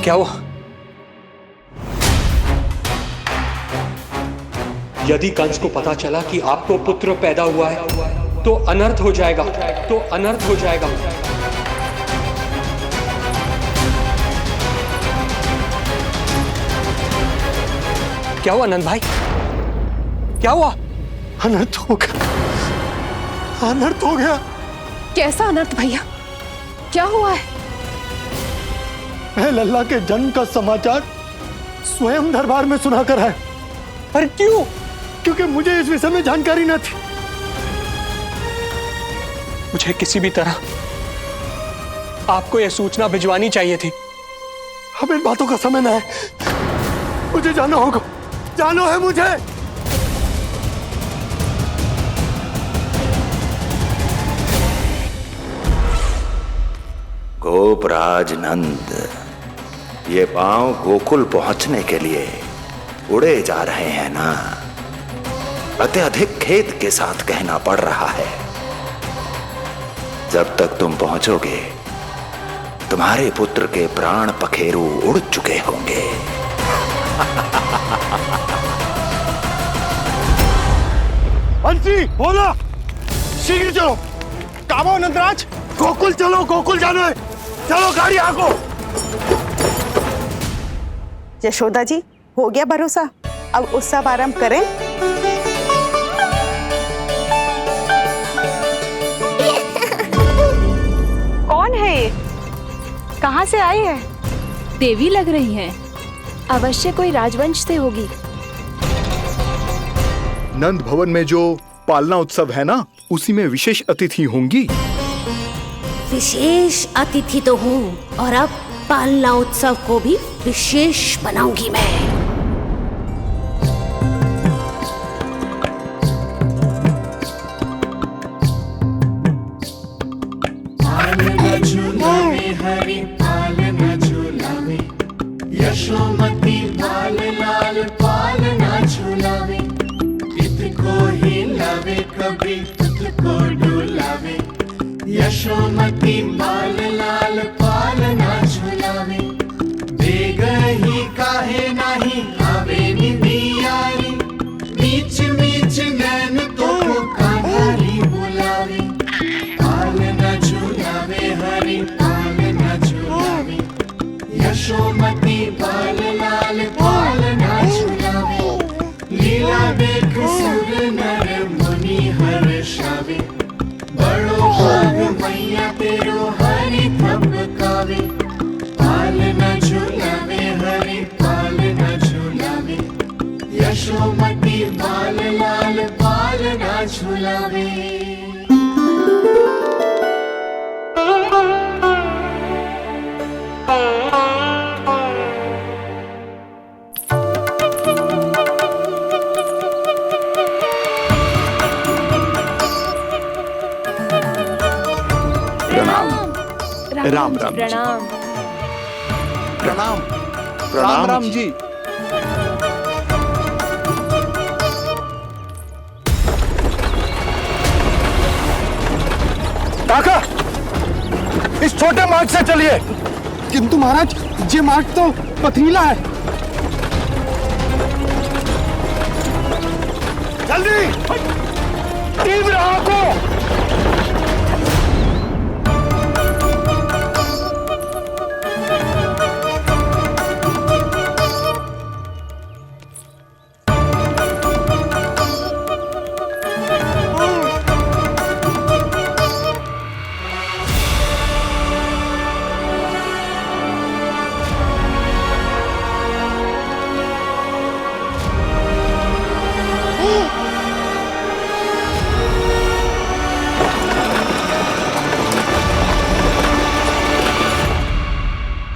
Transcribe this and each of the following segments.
क्या हुआ? यदि कंस को पता चला कि आपको पुत्र पैदा हुआ है तो अनर्थ हो जाएगा, तो अनर्थ हो जाएगा। क्या हुआ नंद भाई? क्या हुआ? अनर्थ हो गया, अनर्थ हो गया। कैसा अनर्थ भैया? क्या हुआ है? मैं लल्ला के जन्म का समाचार स्वयं दरबार में सुनाकर आया। अरे क्यों? क्योंकि मुझे इस विषय में जानकारी न थी। मुझे किसी भी तरह आपको यह सूचना भिजवानी चाहिए थी। अब इन बातों का समय न है, मुझे जाना होगा, जानो है मुझे। गोपराज नंद, ये पांव गोकुल पहुंचने के लिए उड़े जा रहे हैं ना? अत्यधिक खेद के साथ कहना पड़ रहा है, जब तक तुम पहुंचोगे तुम्हारे पुत्र के प्राण पखेरु उड़ चुके होंगे। बंसी बोला, शीघ्र चलो। काबो नंदराज, गोकुल चलो, गोकुल जानो है। चलो गाड़ी आगो। यशोदा जी, हो गया भरोसा, अब उत्सव आरंभ करें। कौन है ये? कहाँ से आई है? देवी लग रही हैं। अवश्य कोई राजवंश से होगी। नंद भवन में जो पालना उत्सव है ना, उसी में विशेष अतिथि होंगी। विशेष अतिथि तो हूँ, और अब पालना उत्सव को भी विशेष बनाऊंगी मैं। हरि पालना झूलावे, यशोमती लाल लाल पालना झूलावे। इतको ही लावे कभी तुझको डुलावे, यशोमती लाल लाल पालना झूलावे। बेग ही काहे नाही आवे निदियारी, मीच मीच नैन तो कान्हारी बुलावे। पालना झूलावे हरि पालना झूलावे, यशोमती बाल लाल पालना झूलावे। लीला देख सुर नर मुनि हर्षावे, बड़ो भाग मैया तेरो हरि थपकावे। पालना झूलावे हरि पालना झूलावे, यशोमती बाल लाल पालना झूलावे। राम राम जी। प्रणाम। प्रणाम राम राम जी। काका, इस छोटे मार्ग से चलिए। किंतु महाराज, ये मार्ग तो पथरीला है। जल्दी तीव्र आंखों।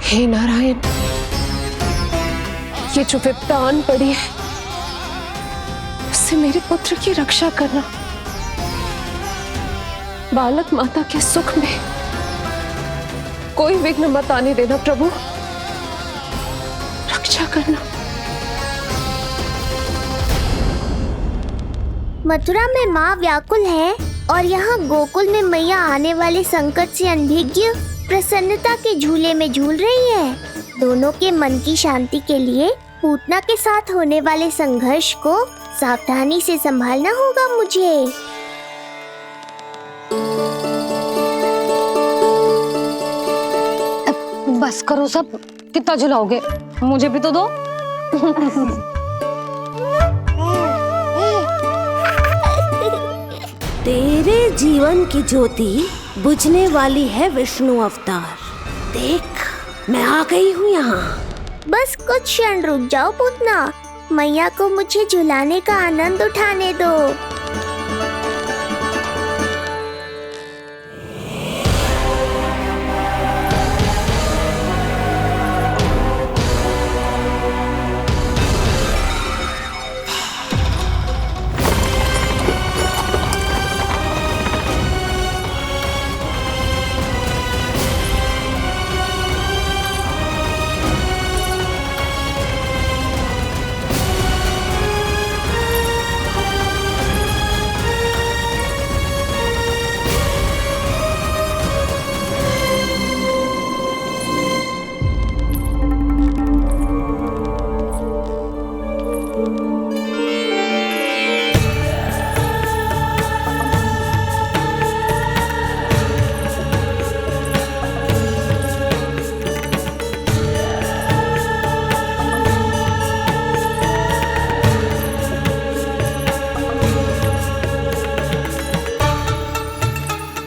हे नारायण, ये जो विपदा आन पड़ी है, उससे मेरे पुत्र की रक्षा करना। बालक माता के सुख में कोई विघ्न मत आने देना प्रभु, रक्षा करना। मथुरा में माँ व्याकुल है और यहाँ गोकुल में मैया आने वाले संकट से अनभिज्ञ प्रसन्नता के झूले में झूल रही है। दोनों के मन की शांति के लिए पूतना के साथ होने वाले संघर्ष को सावधानी से संभालना होगा मुझे। बस करो सब, कितना झुलाओगे, मुझे भी तो दो। तेरे जीवन की ज्योति बुझने वाली है विष्णु अवतार। देख, मैं आ गई हूँ यहाँ। बस कुछ क्षण रुक जाओ पूतना, मैया को मुझे झुलाने का आनंद उठाने दो।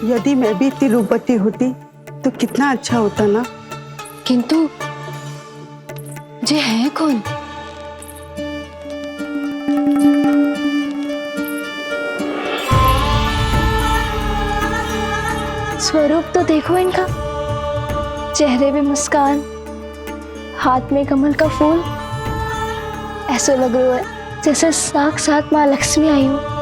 यदि मैं भी इतनी रूपवती होती तो कितना अच्छा होता ना। किंतु जे है कौन? स्वरूप तो देखो इनका, चेहरे पे मुस्कान, हाथ में कमल का फूल। ऐसा लग रहा है जैसे साक्षात माँ लक्ष्मी आई हो।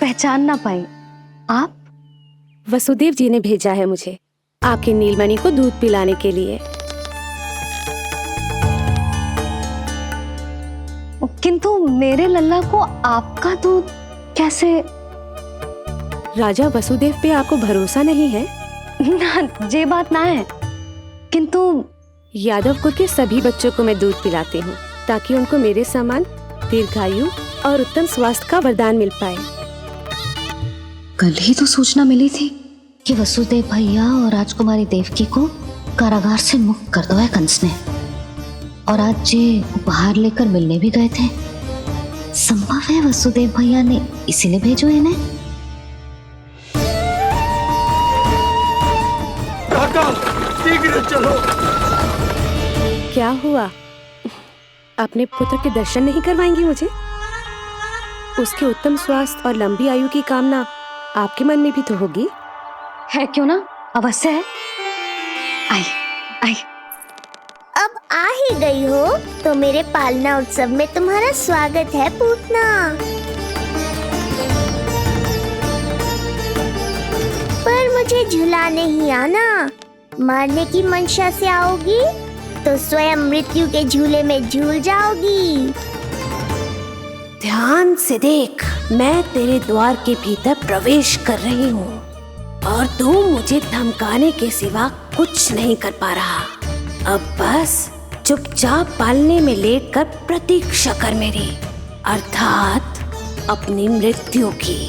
पहचान ना पाई। आप? वसुदेव जी ने भेजा है मुझे आपकी नीलमणि को दूध पिलाने के लिए। किंतु मेरे लल्ला को आपका दूध कैसे? राजा वसुदेव पे आपको भरोसा नहीं है? ना, ये बात ना है, किंतु यादव कुल के सभी बच्चों को मैं दूध पिलाती हूँ ताकि उनको मेरे समान दीर्घायु और उत्तम स्वास्थ्य का वरदान मिल पाए। कल ही तो सूचना मिली थी कि वसुदेव भैया और राजकुमारी देवकी को कारागार से मुक्त कर दो है कंस ने, और आज ये उपहार लेकर मिलने भी गए थे। संभव है वसुदेव भैया ने इसीलिए भेजो इन्हें। काका, शीघ्र चलो। क्या हुआ? अपने पुत्र के दर्शन नहीं करवाएंगी मुझे? उसके उत्तम स्वास्थ्य और लंबी आयु की कामना आपके मन में भी तो होगी। है क्यों ना, अवश्य है। आई आई। अब आ ही गई हो तो मेरे पालना उत्सव में तुम्हारा स्वागत है पूतना। पर मुझे झुलाने ही आना, मारने की मंशा से आओगी तो स्वयं मृत्यु के झूले में झूल जाओगी। ध्यान से देख, मैं तेरे द्वार के भीतर प्रवेश कर रही हूँ और तू मुझे धमकाने के सिवा कुछ नहीं कर पा रहा। अब बस चुपचाप पालने में लेटकर प्रतीक्षा कर मेरी, अर्थात अपनी मृत्यु की।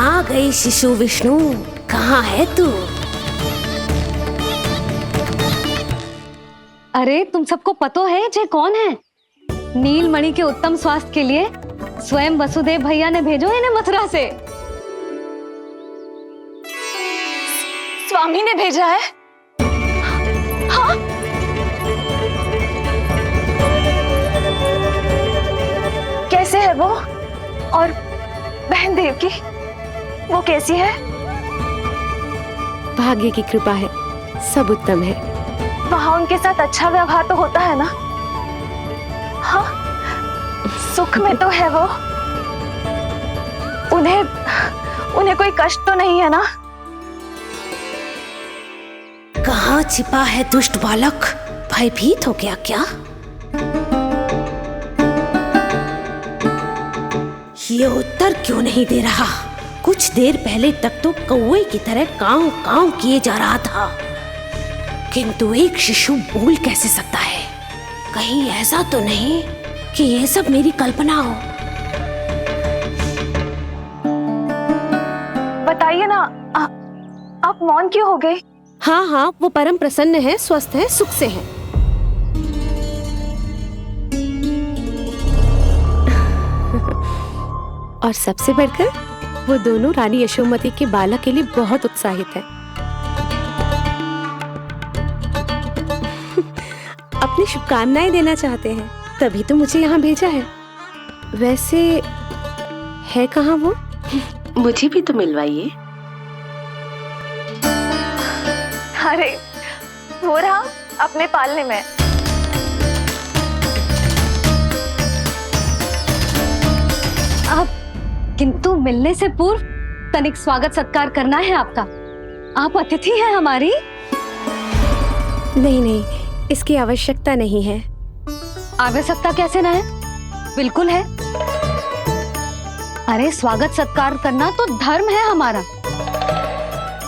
कहाँ गई शिशु विष्णु, कहाँ है तू? अरे तुम सबको पतो है जे कौन है? नीलमणि के उत्तम स्वास्थ्य के लिए स्वयं वसुदेव भैया ने भेजो इन्हें मथुरा से। स्वामी ने भेजा है? हाँ? कैसे है वो? और बहन देवकी, वो कैसी है? भाग्य की कृपा है, सब उत्तम है। वहाँ उनके साथ अच्छा व्यवहार तो होता है ना? हाँ, सुख में तो है वो। उन्हें कोई कष्ट तो नहीं है ना? कहाँ छिपा है दुष्ट बालक? भयभीत हो गया क्या? ये उत्तर क्यों नहीं दे रहा? कुछ देर पहले तक तो कौवे की तरह कांव कांव किए जा रहा था, किंतु एक शिशु बोल कैसे सकता है? कहीं ऐसा तो नहीं कि ये सब मेरी कल्पना हो? बताइए ना, आप मौन क्यों हो गए? हाँ हाँ, वो परम प्रसन्न है, स्वस्थ है, सुख से है। और सबसे बढ़कर वो दोनों रानी यशोमती के बालक के लिए बहुत उत्साहित है। अपनी शुभकामनाएं देना चाहते हैं, तभी तो मुझे यहाँ भेजा है। वैसे है कहाँ वो? मुझे भी तो मिलवाइए। अरे वो रहा अपने पालने में। आप किंतु मिलने से पूर्व तनिक स्वागत सत्कार करना है आपका। आप अतिथि हैं हमारी। नहीं नहीं, इसकी आवश्यकता नहीं है। आवश्यकता कैसे ना है? बिल्कुल है। अरे स्वागत सत्कार करना तो धर्म है हमारा,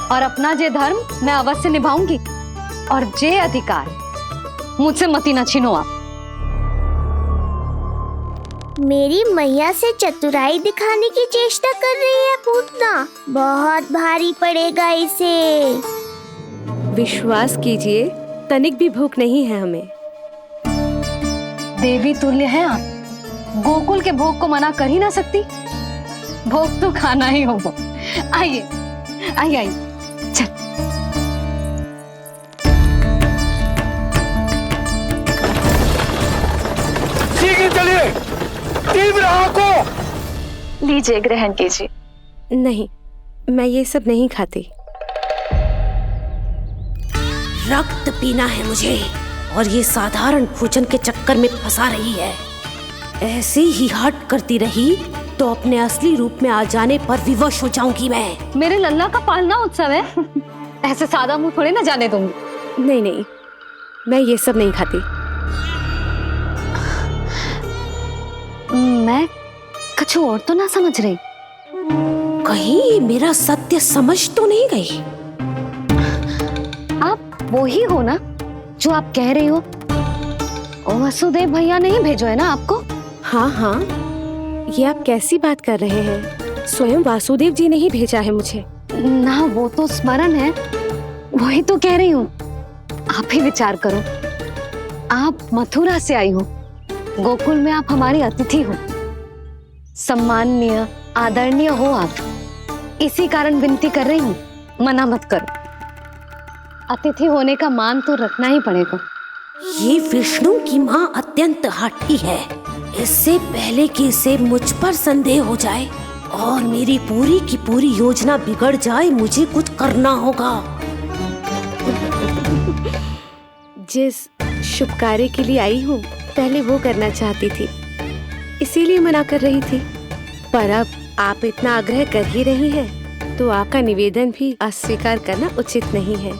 और अपना जे धर्म मैं अवश्य निभाऊंगी, और जे अधिकार मुझसे मती न छीनो आप। मेरी मैया से चतुराई दिखाने की चेष्टा कर रही है पूतना। बहुत भारी पड़ेगा इसे। विश्वास कीजिए, तनिक भी भूख नहीं है हमें। देवी तुल्य है आप, गोकुल के भोग को मना कर ही ना सकती। भोग तो खाना ही होगा। आइए आइए आइए, चल। शीघ्र चलिए, तीव्र को लीजिए, ग्रहण कीजिए। नहीं, मैं ये सब नहीं खाती। रक्त पीना है मुझे, और ये साधारण भोजन के चक्कर में फंसा रही है। ऐसे ही हट करती रही तो अपने असली रूप में आ जाने पर विवश हो जाऊंगी मैं। मेरे लल्ला का पालना उत्सव है, ऐसे सादा मुंह थोड़े ना जाने दूंगी। नहीं नहीं, मैं ये सब नहीं खाती। मैं कुछ और तो ना समझ रही। कहीं ये मेरा सत्य समझ तो नहीं गई? आप वो ही हो ना जो आप कह रही हो? वसुदेव भैया ने ही भेजो है ना आपको? हाँ हाँ, ये आप कैसी बात कर रहे हैं? स्वयं वासुदेव जी ने ही भेजा है मुझे। ना वो तो स्मरण है, वही तो कह रही हूँ। आप ही विचार करो, आप मथुरा से आई हो, गोकुल में आप हमारी अतिथि हो, सम्माननीय आदरणीय हो आप। इसी कारण विनती कर रही हूँ, मना मत करो। अतिथि होने का मान तो रखना ही पड़ेगा। ये विष्णु की माँ अत्यंत हठी है। इससे पहले कि इसे मुझ पर संदेह हो जाए और मेरी पूरी की पूरी योजना बिगड़ जाए, मुझे कुछ करना होगा। जिस शुभ कार्य के लिए आई हूँ, पहले वो करना चाहती थी, इसीलिए मना कर रही थी। पर अब आप इतना आग्रह कर ही रही हैं, तो आपका निवेदन भी अस्वीकार करना उचित नहीं है।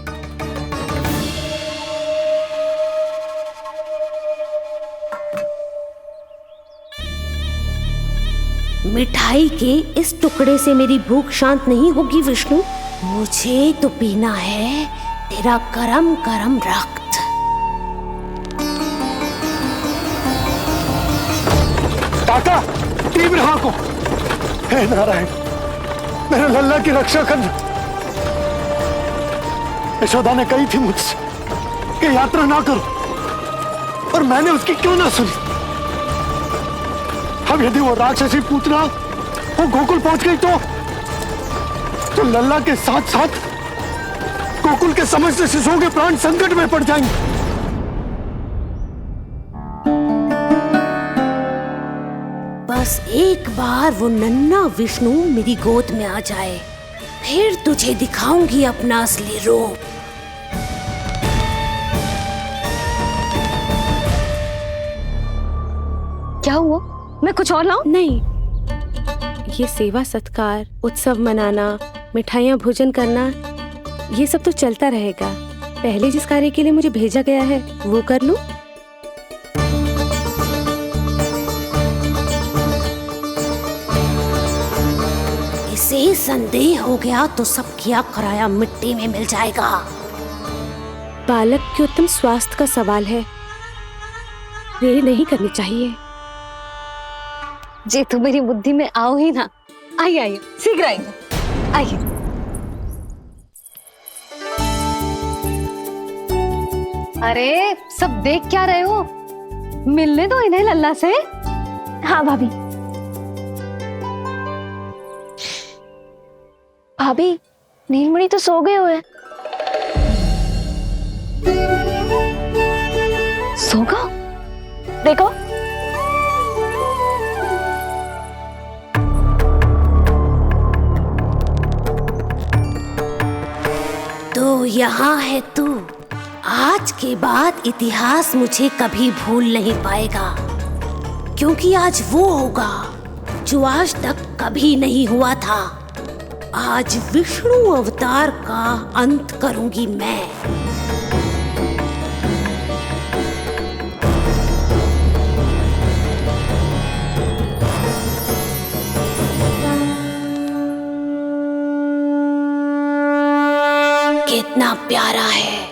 मिठाई के इस टुकड़े से मेरी भूख शांत नहीं होगी विष्णु। मुझे तो पीना है तेरा गरम गरम रक्त। काका, तीव्र को हे नारायण, मेरे लल्ला की रक्षा करना। यशोदा ने कही थी मुझसे कि यात्रा ना करो, और मैंने उसकी क्यों ना सुनी। अब यदि वो राक्षसी पूतना वो गोकुल पहुंच गई तो लल्ला के साथ साथ गोकुल के समस्त शिशुओं के प्राण संकट में पड़ जाएंगे। बस एक बार वो नन्हा विष्णु मेरी गोद में आ जाए, फिर तुझे दिखाऊंगी अपना असली रूप। क्या हुआ? मैं कुछ और लाऊं? नहीं, ये सेवा सत्कार, उत्सव मनाना, मिठाइयाँ भोजन करना, ये सब तो चलता रहेगा। पहले जिस कार्य के लिए मुझे भेजा गया है वो कर लूं। इसे संदेह हो गया तो सब किया कराया मिट्टी में मिल जाएगा। बालक के उत्तम स्वास्थ्य का सवाल है, देरी नहीं करनी चाहिए। जे तो मेरी बुद्धि में आओ ही ना। आइए आइए, शीघ्र आइए, आइए। अरे सब देख क्या रहे हो? मिलने दो इन्हें लल्ला से। हाँ भाभी। भाभी, नीलमणि तो सो गए हुए। सो गो? देखो। तो यहाँ है तू। आज के बाद इतिहास मुझे कभी भूल नहीं पाएगा, क्योंकि आज वो होगा जो आज तक कभी नहीं हुआ था। आज विष्णु अवतार का अंत करूंगी मैं। कितना प्यारा है।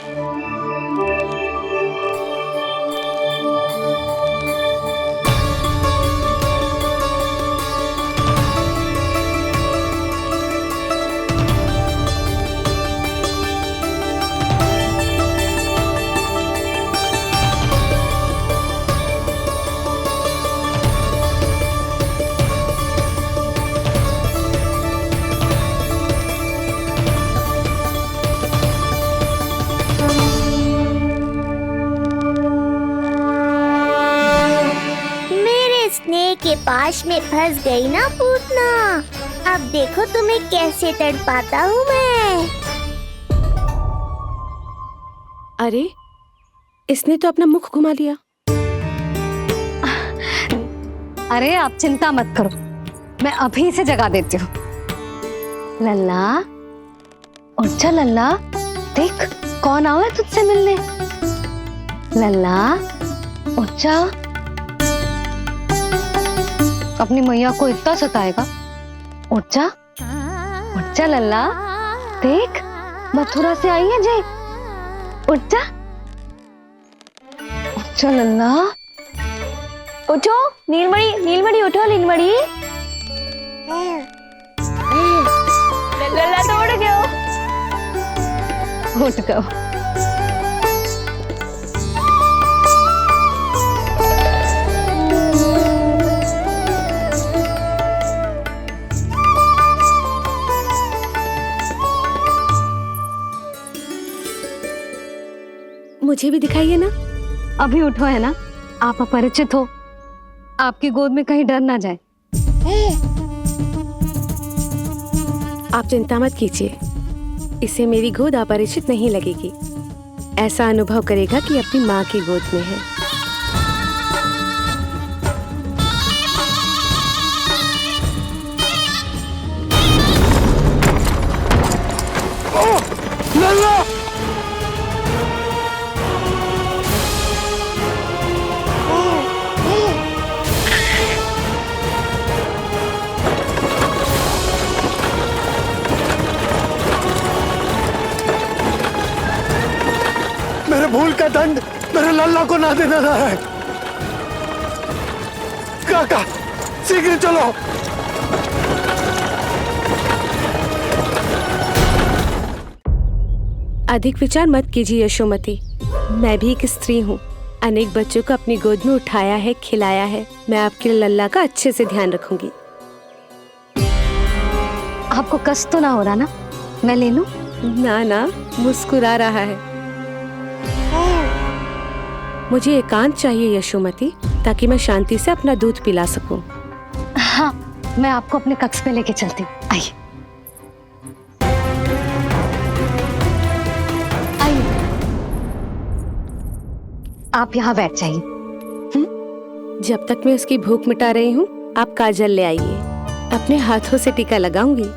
के पास में फंस गई ना पूतना। अब देखो तुम्हें कैसे तड़पाता हूँ मैं। अरे, इसने तो अपना मुख घुमा लिया। अरे आप चिंता मत करो, मैं अभी से जगा देती हूँ। लल्ला, उठ जा लल्ला, देख कौन आया तुझसे मिलने। लल्ला, उठ जा। अपनी मैया को इतना सताएगा? उठ जा, उठ जा लल्ला, देख मथुरा से आई है जय। उठ जा, उठ जा लल्ला। उठो नीलमणि, नीलमणि उठो नीलमणि। लल्ला तो उठ गयो। उठ गयो। मुझे भी दिखाइए ना। अभी उठो है ना, आप अपरिचित हो, आपकी गोद में कहीं डर ना जाए। आप चिंता मत कीजिए, इसे मेरी गोद अपरिचित नहीं लगेगी। ऐसा अनुभव करेगा कि अपनी माँ की गोद में है। लल्ला! मेरे भूल का दंड मेरे लल्ला को ना देना ना है। काका, शीघ्र चलो। अधिक विचार मत कीजिए यशोमती। मैं भी एक स्त्री हूँ, अनेक बच्चों को अपनी गोद में उठाया है, खिलाया है। मैं आपके लल्ला का अच्छे से ध्यान रखूंगी। आपको कष्ट तो ना हो रहा ना? मैं ले लूं? ना ना, मुस्कुरा रहा है। मुझे एकांत चाहिए यशोमती, ताकि मैं शांति से अपना दूध पिला सकूं। हाँ, मैं आपको अपने कक्ष में लेके चलती हूँ। आइए आइए, आप यहाँ बैठ जाइए। जब तक मैं उसकी भूख मिटा रही हूँ, आप काजल ले आइए। अपने हाथों से टीका लगाऊंगी।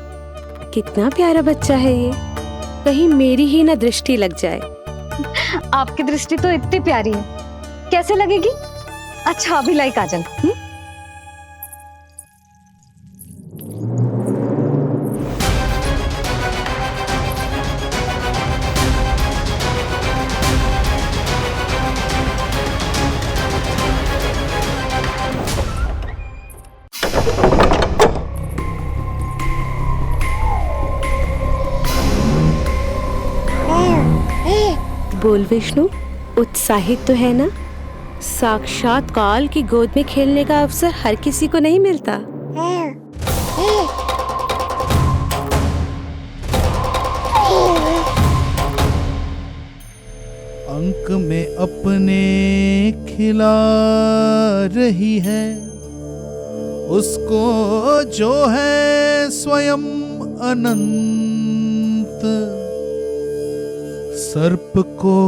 कितना प्यारा बच्चा है ये, कहीं मेरी ही ना दृष्टि लग जाए। आपकी दृष्टि तो इतनी प्यारी है, कैसे लगेगी? अच्छा अभी लाई काजल। बोल विष्णु, उत्साहित तो है ना? साक्षात काल की गोद में खेलने का अवसर हर किसी को नहीं मिलता। अंक में अपने खिला रही है, उसको जो है स्वयं अनंत। सर्प को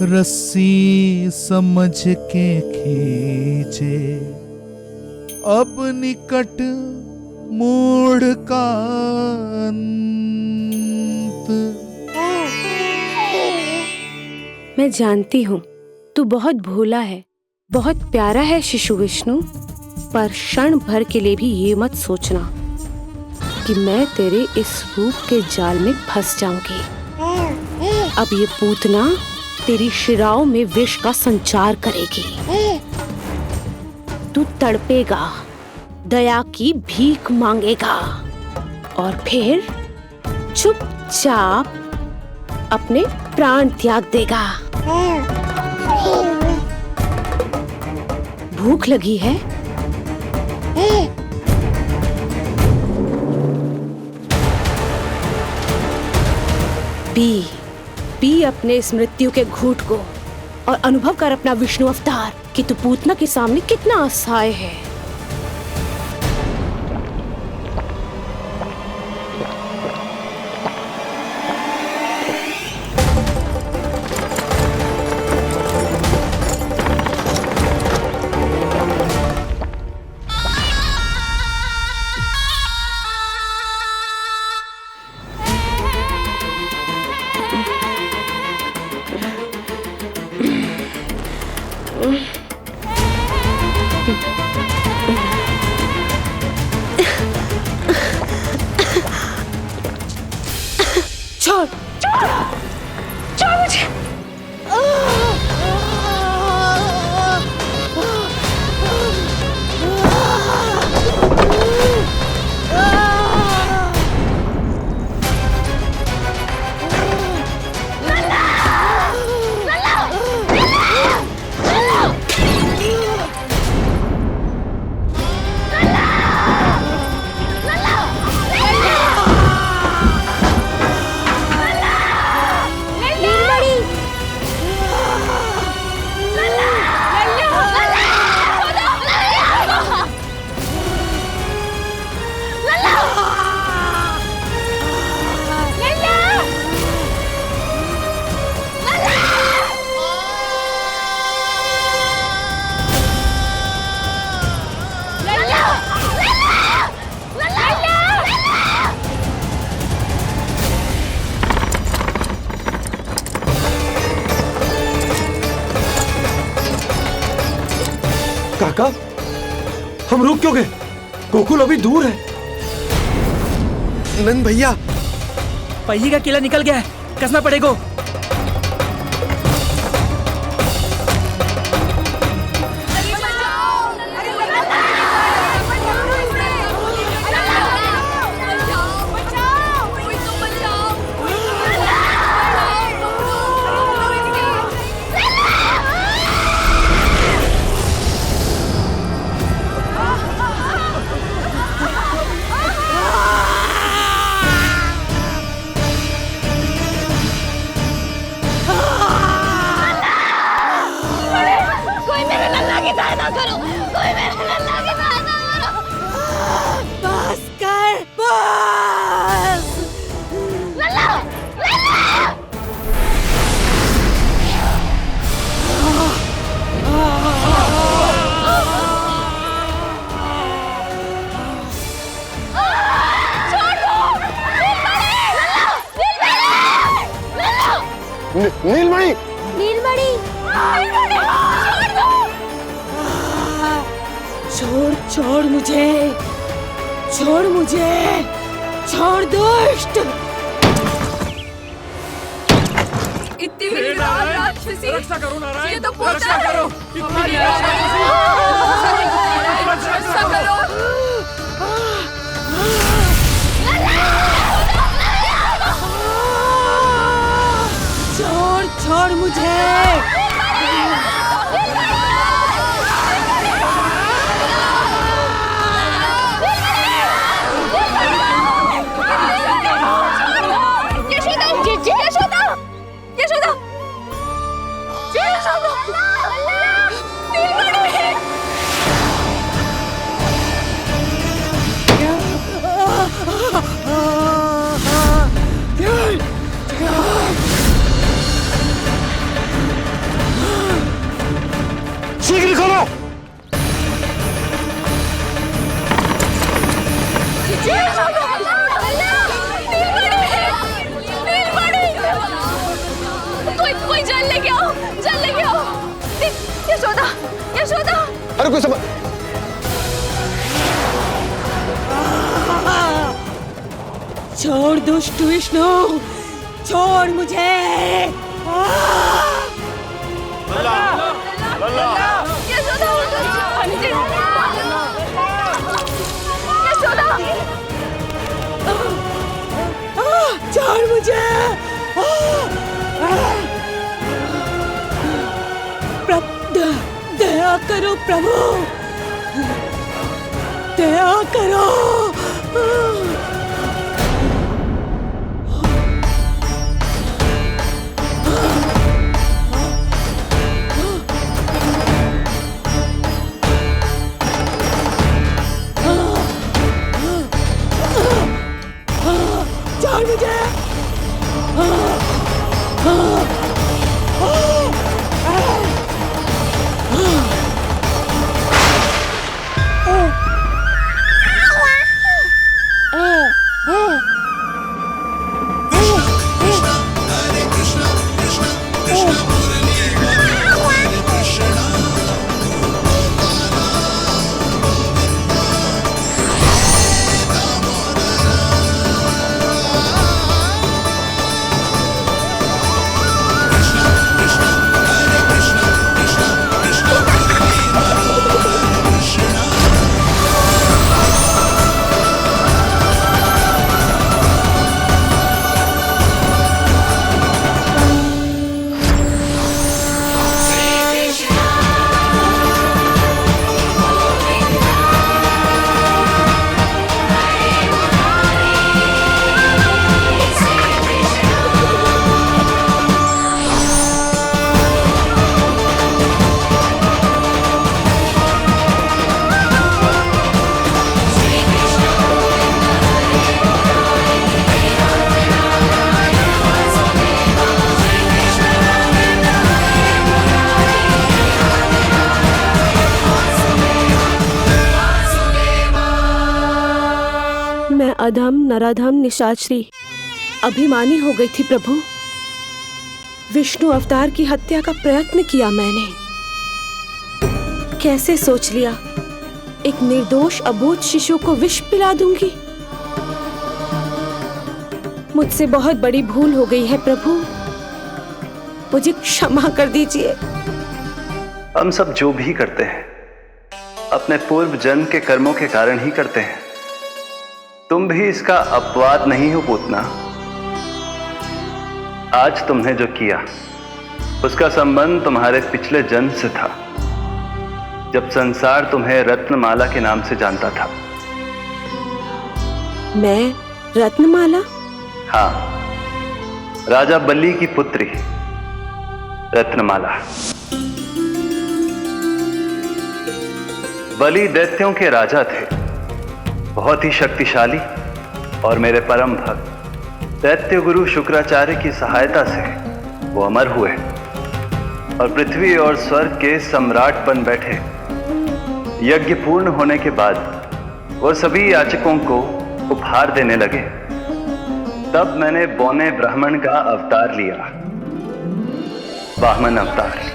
रस्सी समझ के खींचे, अब निकट मूढ़ का अंत। मैं जानती हूँ तू बहुत भोला है, बहुत प्यारा है शिशु विष्णु, पर क्षण भर के लिए भी ये मत सोचना कि मैं तेरे इस रूप के जाल में फंस जाऊंगी। अब ये पूतना तेरी शिराओं में विष का संचार करेगी। तू तड़पेगा, दया की भीख मांगेगा और फिर चुपचाप अपने प्राण त्याग देगा। भूख लगी है? पी अपने इस मृत्यु के घूंट को और अनुभव कर अपना विष्णु अवतार कि तू पूतना के सामने कितना असहाय है। छोड़ मुझे। काका, हम रुक क्यों गए? गोकुल अभी दूर है। नंद भैया, पहिए का किला निकल गया है, कसना पड़ेगा। की सहायता करो, कोई मेरे लल्ला की सहायता करो। बस कर, बस। लल्ला, लल्ला। नीलमणि, नीलमणि, छोड़ छोड़ मुझे, छोड़ मुझे, छोड़ दुष्ट। इतनी राक्षसी, रक्षा करो नारायण, ये तो रक्षा करो, रक्षा करो। छोड़ छोड़ मुझे। शीघ्र करो। कोई जल लेके आओ, जल लेके आओ। यशोदा, यशोदा। अरे कोई समझ। छोड़ दुष्ट विष्णु, छोड़ मुझे। छोड़ मुझे। दया करो प्रभु, दया करो। छोड़ मुझे। अधम नराधम निशाचरी अभिमानी हो गई थी प्रभु। विष्णु अवतार की हत्या का प्रयत्न किया मैंने। कैसे सोच लिया एक निर्दोष अबोध शिशु को विष पिला दूंगी। मुझसे बहुत बड़ी भूल हो गई है प्रभु, मुझे क्षमा कर दीजिए। हम सब जो भी करते हैं अपने पूर्व जन्म के कर्मों के कारण ही करते हैं। तुम भी इसका अपवाद नहीं हो पूतना। आज तुमने जो किया उसका संबंध तुम्हारे पिछले जन्म से था, जब संसार तुम्हें रत्नमाला के नाम से जानता था। मैं रत्नमाला? हाँ, राजा बलि की पुत्री रत्नमाला। बलि दैत्यों के राजा थे, बहुत ही शक्तिशाली, और मेरे परम भक्त दैत्य गुरु शुक्राचार्य की सहायता से वो अमर हुए और पृथ्वी और स्वर्ग के सम्राट बन बैठे। यज्ञ पूर्ण होने के बाद वो सभी याचकों को उपहार देने लगे। तब मैंने बौने ब्राह्मण का अवतार लिया, वामन अवतार।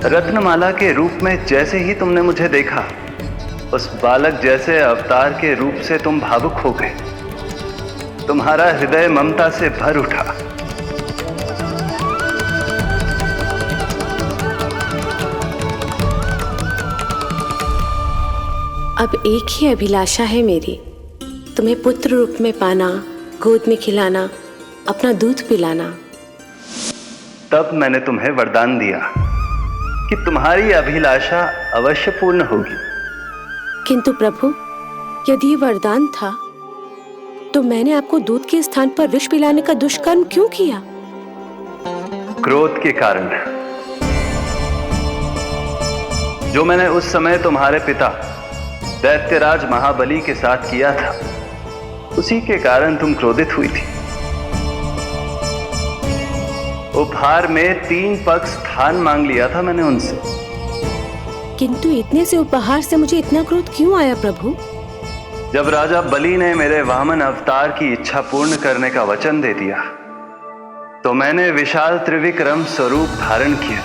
रत्नमाला के रूप में जैसे ही तुमने मुझे देखा, उस बालक जैसे अवतार के रूप से तुम भावुक हो गए। तुम्हारा हृदय ममता से भर उठा। अब एक ही अभिलाषा है मेरी, तुम्हें पुत्र रूप में पाना, गोद में खिलाना, अपना दूध पिलाना। तब मैंने तुम्हें वरदान दिया कि तुम्हारी अभिलाषा अवश्य पूर्ण होगी। किंतु प्रभु, यदि ये वरदान था तो मैंने आपको दूध के स्थान पर विष पिलाने का दुष्कर्म क्यों किया? क्रोध के कारण, जो मैंने उस समय तुम्हारे पिता दैत्यराज महाबली के साथ किया था, उसी के कारण तुम क्रोधित हुई थी। उपहार में 3 पग स्थान मांग लिया था मैंने उनसे। किंतु इतने से उपहार से मुझे इतना क्रोध क्यों आया प्रभु? जब राजा बलि ने मेरे वामन अवतार की इच्छा पूर्ण करने का वचन दे दिया, तो मैंने विशाल त्रिविक्रम स्वरूप धारण किया।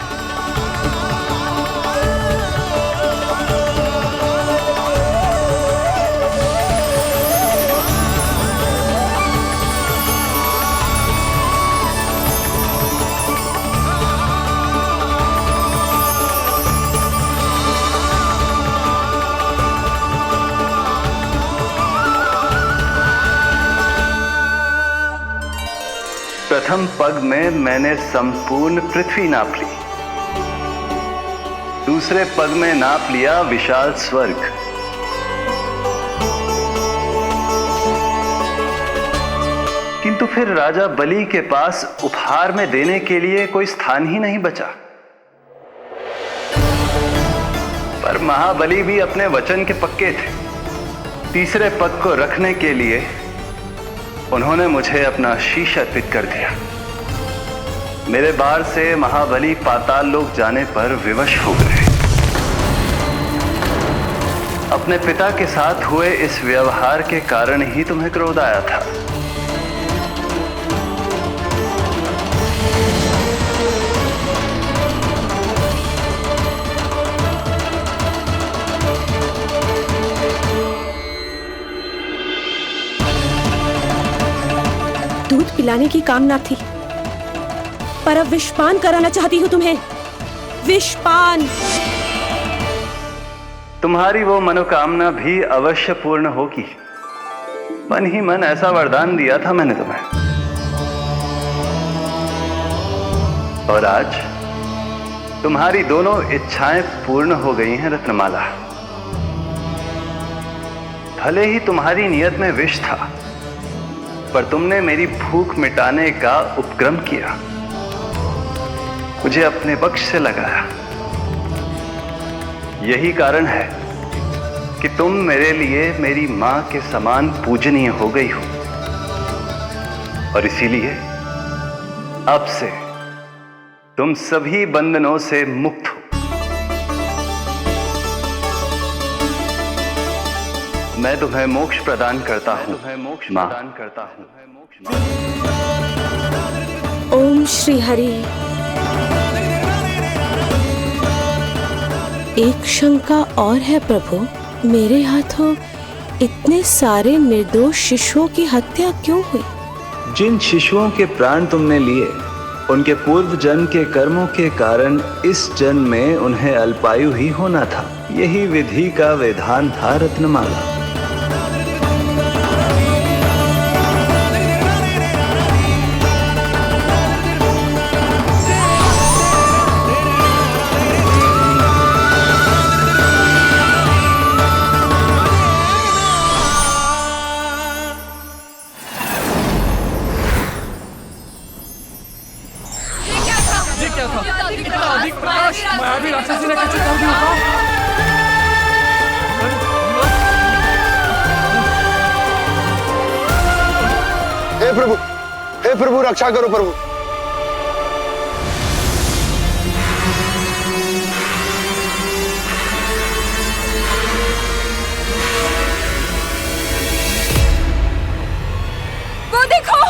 प्रथम पग में मैंने संपूर्ण पृथ्वी नाप ली, दूसरे पग में नाप लिया विशाल स्वर्ग, किंतु फिर राजा बलि के पास उपहार में देने के लिए कोई स्थान ही नहीं बचा। पर महाबली भी अपने वचन के पक्के थे। तीसरे पग को रखने के लिए उन्होंने मुझे अपना शीश अर्पित कर दिया। मेरे बार से महाबली पाताल लोक जाने पर विवश हो गए। अपने पिता के साथ हुए इस व्यवहार के कारण ही तुम्हें क्रोध आया था। दूध पिलाने की कामना थी, पर अब विषपान कराना चाहती हूँ तुम्हें। विषपान। तुम्हारी वो मनोकामना भी अवश्य पूर्ण होगी। मन ही मन ऐसा वरदान दिया था मैंने तुम्हें। और आज तुम्हारी दोनों इच्छाएं पूर्ण हो गई हैं रत्नमाला। भले ही तुम्हारी नियत में विष था, पर तुमने मेरी भूख मिटाने का उपक्रम किया, मुझे अपने पक्ष से लगाया। यही कारण है कि तुम मेरे लिए मेरी मां के समान पूजनीय हो गई हो, और इसीलिए अब से तुम सभी बंधनों से मुक्त हो। मैं तुम्हें मोक्ष प्रदान करता हूँ मां। ओम श्री हरि। एक शंका और है प्रभु, मेरे हाथों इतने सारे निर्दोष शिशुओं की हत्या क्यों हुई? जिन शिशुओं के प्राण तुमने लिए, उनके पूर्व जन्म के कर्मों के कारण इस जन्म में उन्हें अल्पायु ही होना था। यही विधि का विधान था रत्नमाला। मैं अभी राक्षसी ने कैसे कर दिया? हे प्रभु रक्षा करो प्रभु। वो देखो,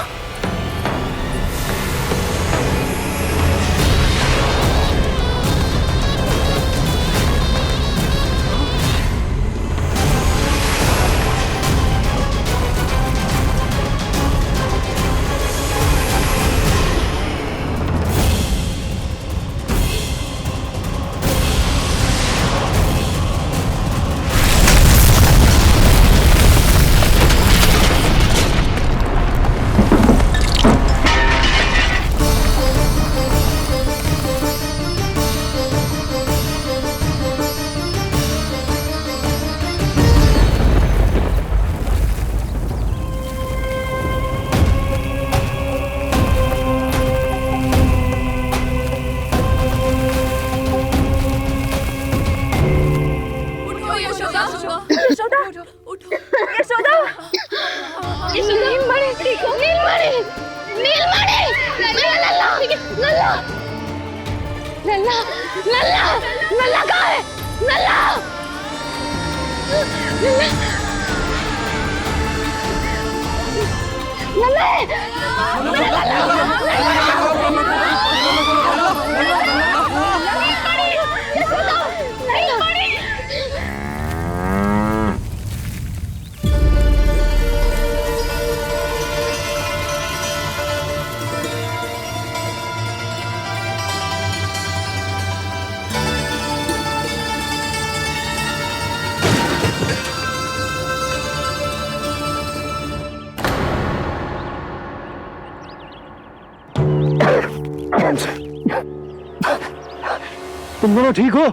तुम दोनों ठीक हो?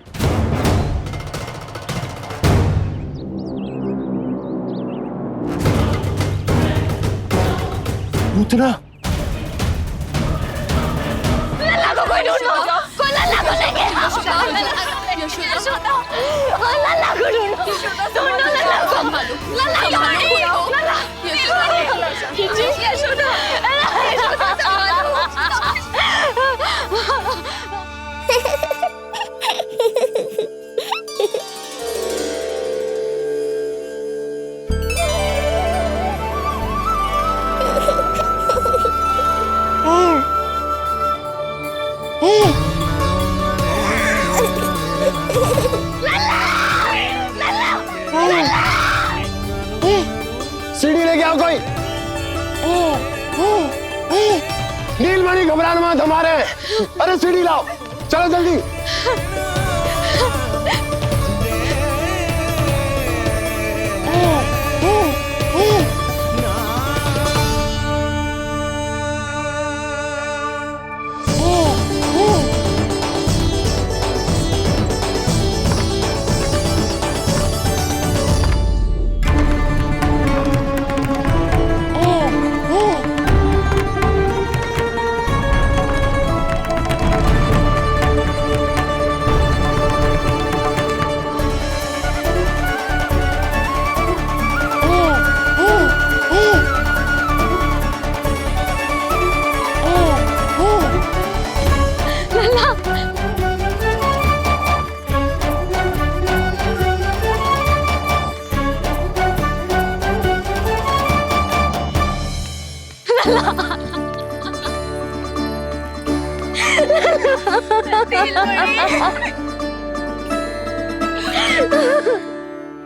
पूतना लल्ला को कोई ढूंढो, कोई लल्ला को लेके आओ। यशोदा, लल्ला को ढूंढो, ढूंढो लल्ला को। लल्ला कहाँ है? लल्ला, यशोदा, सीढ़ी लेके आओ कोई। नीलमणि घबराना मत, हमारे। अरे सीढ़ी लाओ, चलो जल्दी।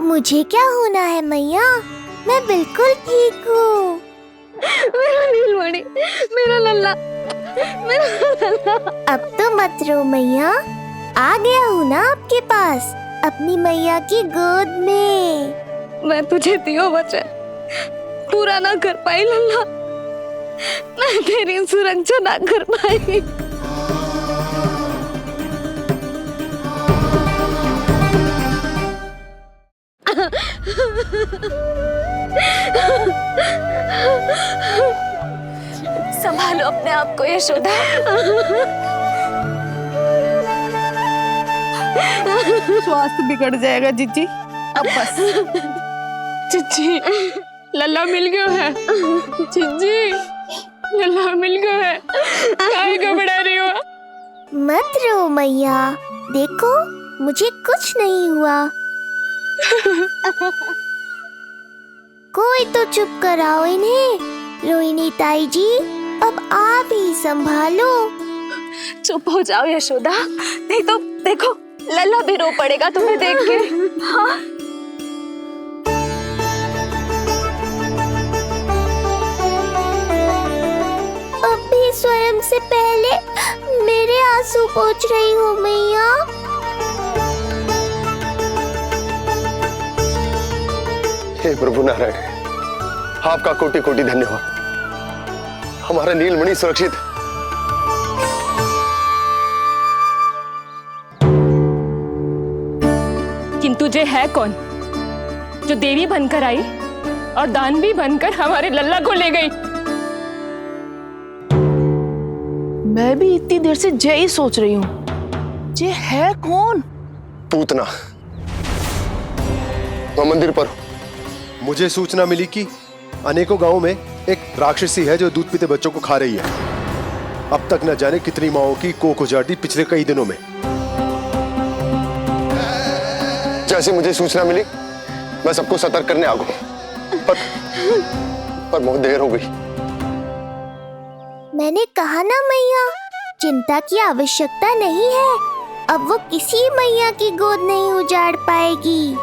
मुझे क्या होना है मैया? मैं बिल्कुल ठीक हूँ। मेरा नीलमणि, मेरा लल्ला, मेरा लल्ला। अब तो मत रो मैया, आ गया हूँ ना आपके पास, अपनी मैया की गोद में। मैं तुझे दियो वचन पूरा ना कर पाई लल्ला, मैं तेरी सुरक्षा ना कर पाई। संभालो अपने आप को यशोदा। स्वास्थ्य बिगड़ जाएगा जीजी। अब बस। चिज्जी, लल्ला मिल गयो है। चिज्जी, लल्ला मिल गयो है। काहे घबरा रही हो? मत रो मैया, देखो मुझे कुछ नहीं हुआ। कोई तो चुप कराओ इन्हें। रोहिणी ताई जी, अब आप ही संभालो। चुप हो जाओ यशोदा, नहीं तो देखो लल्ला भी रो पड़ेगा तुम्हें देख के। हाँ अब भी स्वयं से पहले मेरे आंसू पोंछ रही हो मैया। हे प्रभु नारायण, आपका कोटि कोटि धन्यवाद। हमारा नीलमणि सुरक्षित है। किंतु जे है कौन जो देवी बनकर आई और दानवी बनकर हमारे लल्ला को ले गई? मैं भी इतनी देर से जय ही सोच रही हूँ, जे है कौन? पूतना। मैं मंदिर पर हूँ। मुझे सूचना मिली कि अनेकों गांवों में एक राक्षसी है जो दूध पीते बच्चों को खा रही है। अब तक न जाने कितनी माओं की कोख उजाड़ दी पिछले कई दिनों में। जैसे मुझे सूचना मिली मैं सबको सतर्क करने आ गया, पर बहुत देर हो गई। मैंने कहा ना मैया, चिंता की आवश्यकता नहीं है। अब वो किसी मैया की गोद नहीं उजाड़ पाएगी।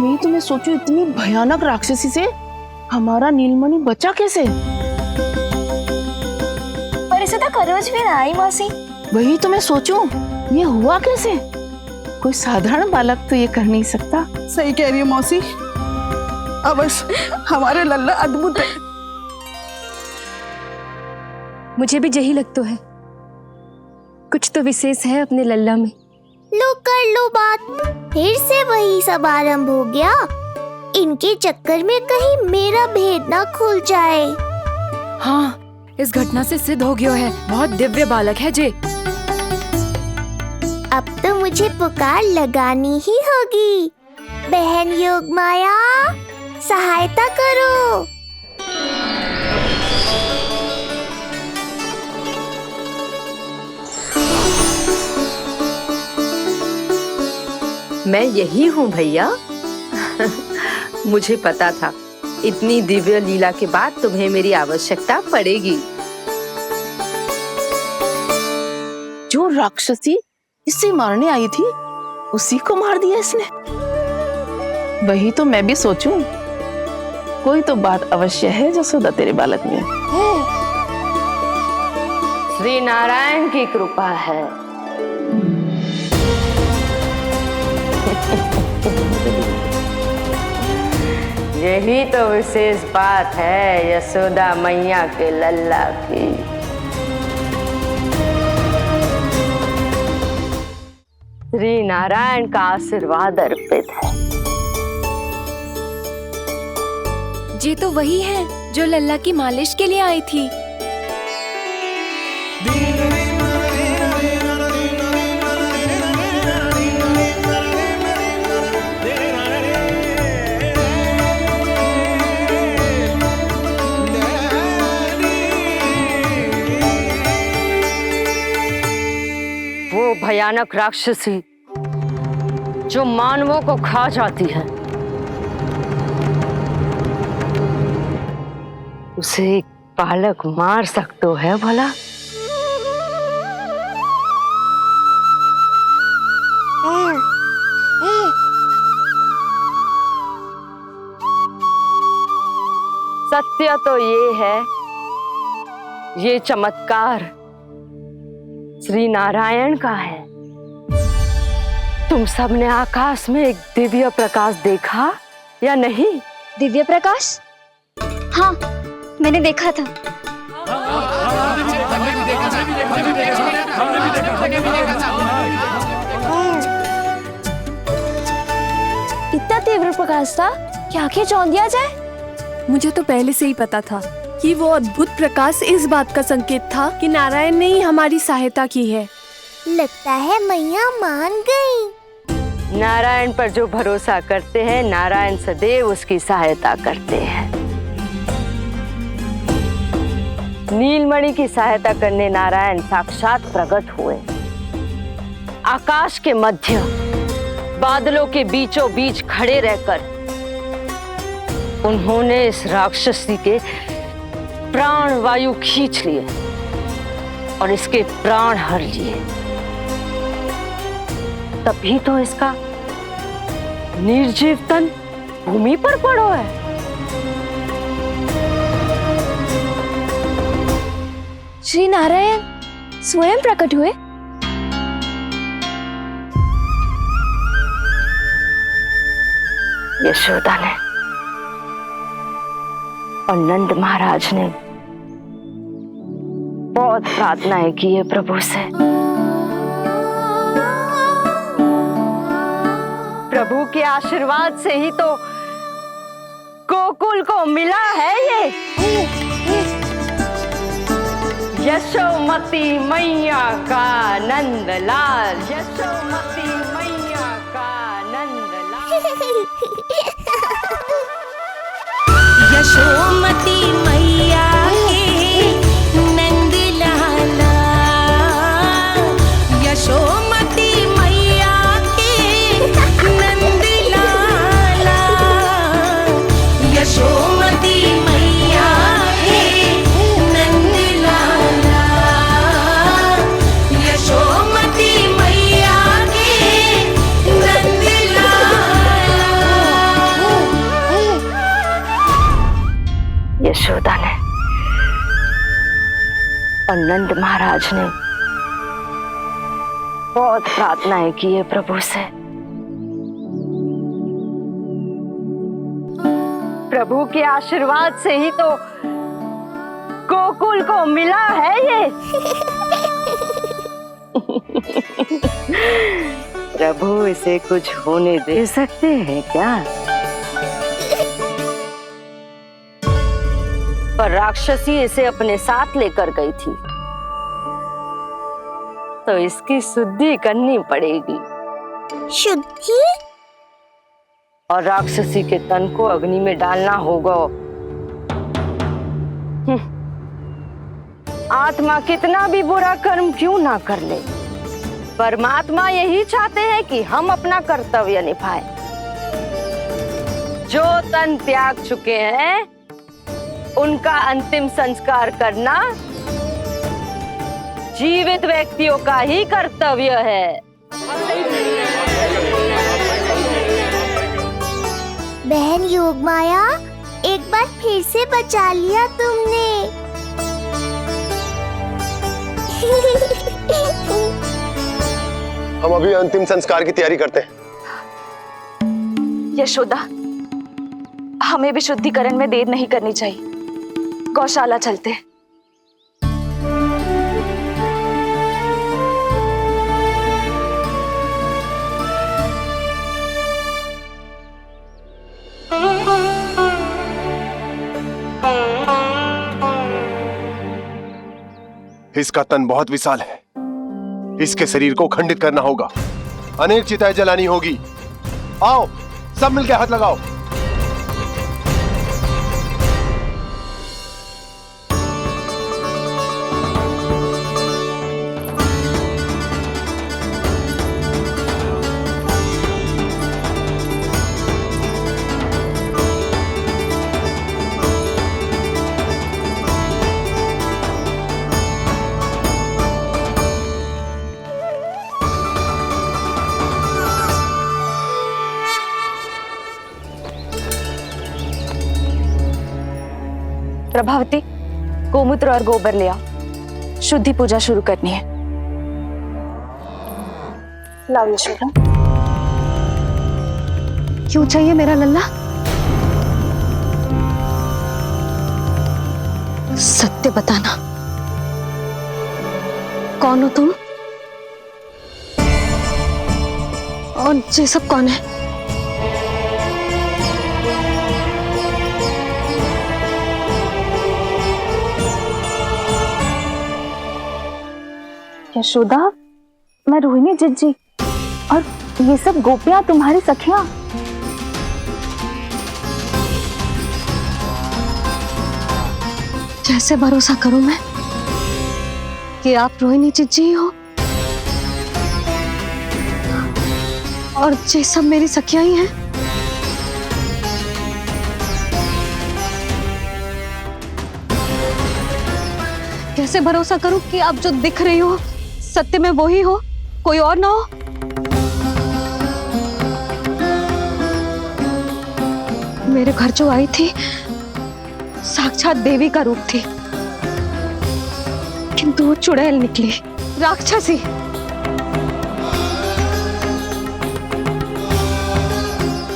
मैं तो सोचूं इतनी भयानक राक्षसी से हमारा नीलमणि बचा कैसे? पर इसे तो करोज भी ना आई मौसी। वही तो मैं सोचूं, ये हुआ कैसे? कोई साधारण बालक तो ये कर नहीं सकता। सही कह रही हो मौसी, अवश्य हमारे लल्ला अद्भुत है। मुझे भी यही लगता है, कुछ तो विशेष है अपने लल्ला में। लो कर लो बात, फिर से वही सब आरंभ हो गया। इनके चक्कर में कहीं मेरा भेद ना खुल जाए। हाँ, इस घटना से सिद्ध हो गया है, बहुत दिव्य बालक है जे। अब तो मुझे पुकार लगानी ही होगी। बहन योगमाया, सहायता करो। मैं यही हूँ भैया। मुझे पता था इतनी दिव्य लीला के बाद तुम्हें मेरी आवश्यकता पड़ेगी। जो राक्षसी इसे मारने आई थी उसी को मार दिया इसने। वही तो मैं भी सोचूं, कोई तो बात अवश्य है जसोदा तेरे बालक में। श्री नारायण की कृपा है। यही तो विशेष बात है यशोदा मैया के लल्ला की। श्री नारायण का आशीर्वाद अर्पित है। ये तो वही है जो लल्ला की मालिश के लिए आई थी। वो भयानक राक्षसी जो मानवों को खा जाती है, उसे एक बालक मार सकते है भला? सत्य तो ये है, ये चमत्कार श्री नारायण का है। तुम सब ने आकाश में एक दिव्य प्रकाश देखा या नहीं? दिव्य प्रकाश? हाँ, मैंने देखा था। इतना तीव्र प्रकाश था कि आंखें चौंध दिया जाए। मुझे तो पहले से ही पता था कि वो अद्भुत प्रकाश इस बात का संकेत था कि नारायण ने ही हमारी सहायता की है। लगता है मैया मान गई। नारायण पर जो भरोसा करते हैं, नारायण सदैव उसकी सहायता करते हैं। नीलमणि की सहायता करने नारायण साक्षात प्रकट हुए। आकाश के मध्य बादलों के बीचों बीच खड़े रहकर उन्होंने इस राक्षसी के प्राण वायु खींच लिए और इसके प्राण हर लिए। तभी तो इसका निर्जीव तन भूमि पर पड़ो है। श्री नारायण स्वयं प्रकट हुए। यशोदा ने और नंद महाराज ने बहुत प्रार्थनाएं की है प्रभु से। प्रभु के आशीर्वाद से ही तो गोकुल को मिला है ये। यशोमती मैया का नंदलाल, यशोमती मैया का नंदलाल। यशोमती मैया के नंद लाला, यशोमती मैया के नंद लाला, यशोमती मैया के नंद लाला, यशोमती मैया के नंद लाला। यशोदा ने और नंद महाराज ने बहुत प्रार्थनाएं की है प्रभु से। प्रभु के आशीर्वाद से ही तो गोकुल को मिला है ये। प्रभु इसे कुछ होने दे सकते हैं क्या? पर राक्षसी इसे अपने साथ लेकर गई थी, तो इसकी शुद्धि करनी पड़ेगी। शुद्धि? और राक्षसी के तन को अग्नि में डालना होगा। आत्मा कितना भी बुरा कर्म क्यों ना कर ले, परमात्मा यही चाहते हैं कि हम अपना कर्तव्य निभाएं। जो तन त्याग चुके हैं उनका अंतिम संस्कार करना जीवित व्यक्तियों का ही कर्तव्य है। बहन योगमाया, एक बार फिर से बचा लिया तुमने। हम अभी अंतिम संस्कार की तैयारी करते हैं। यशोदा, हमें भी शुद्धिकरण में देर नहीं करनी चाहिए। गौशाला चलते हैं। इसका तन बहुत विशाल है, इसके शरीर को खंडित करना होगा, अनेक चिताएं जलानी होगी। आओ सब मिलकर हाथ लगाओ। प्रभावती, गोमूत्र और गोबर ले आओ। शुद्धि पूजा शुरू करनी है। लाओ यशोदा। क्यों चाहिए मेरा लल्ला? सत्य बताना, कौन हो तुम और ये सब कौन है? यशोदा, मैं रोहिणी जिज्जी और ये सब गोपियां तुम्हारी सखियां। कैसे भरोसा करूं मैं कि आप रोहिणी जिज्जी हो और ये सब मेरी सखियां ही हैं? कैसे भरोसा करूं कि आप जो दिख रही हो सत्य में वो ही हो, कोई और ना हो? मेरे घर जो आई थी साक्षात देवी का रूप थी, किंतु वो चुड़ैल निकली, राक्षसी।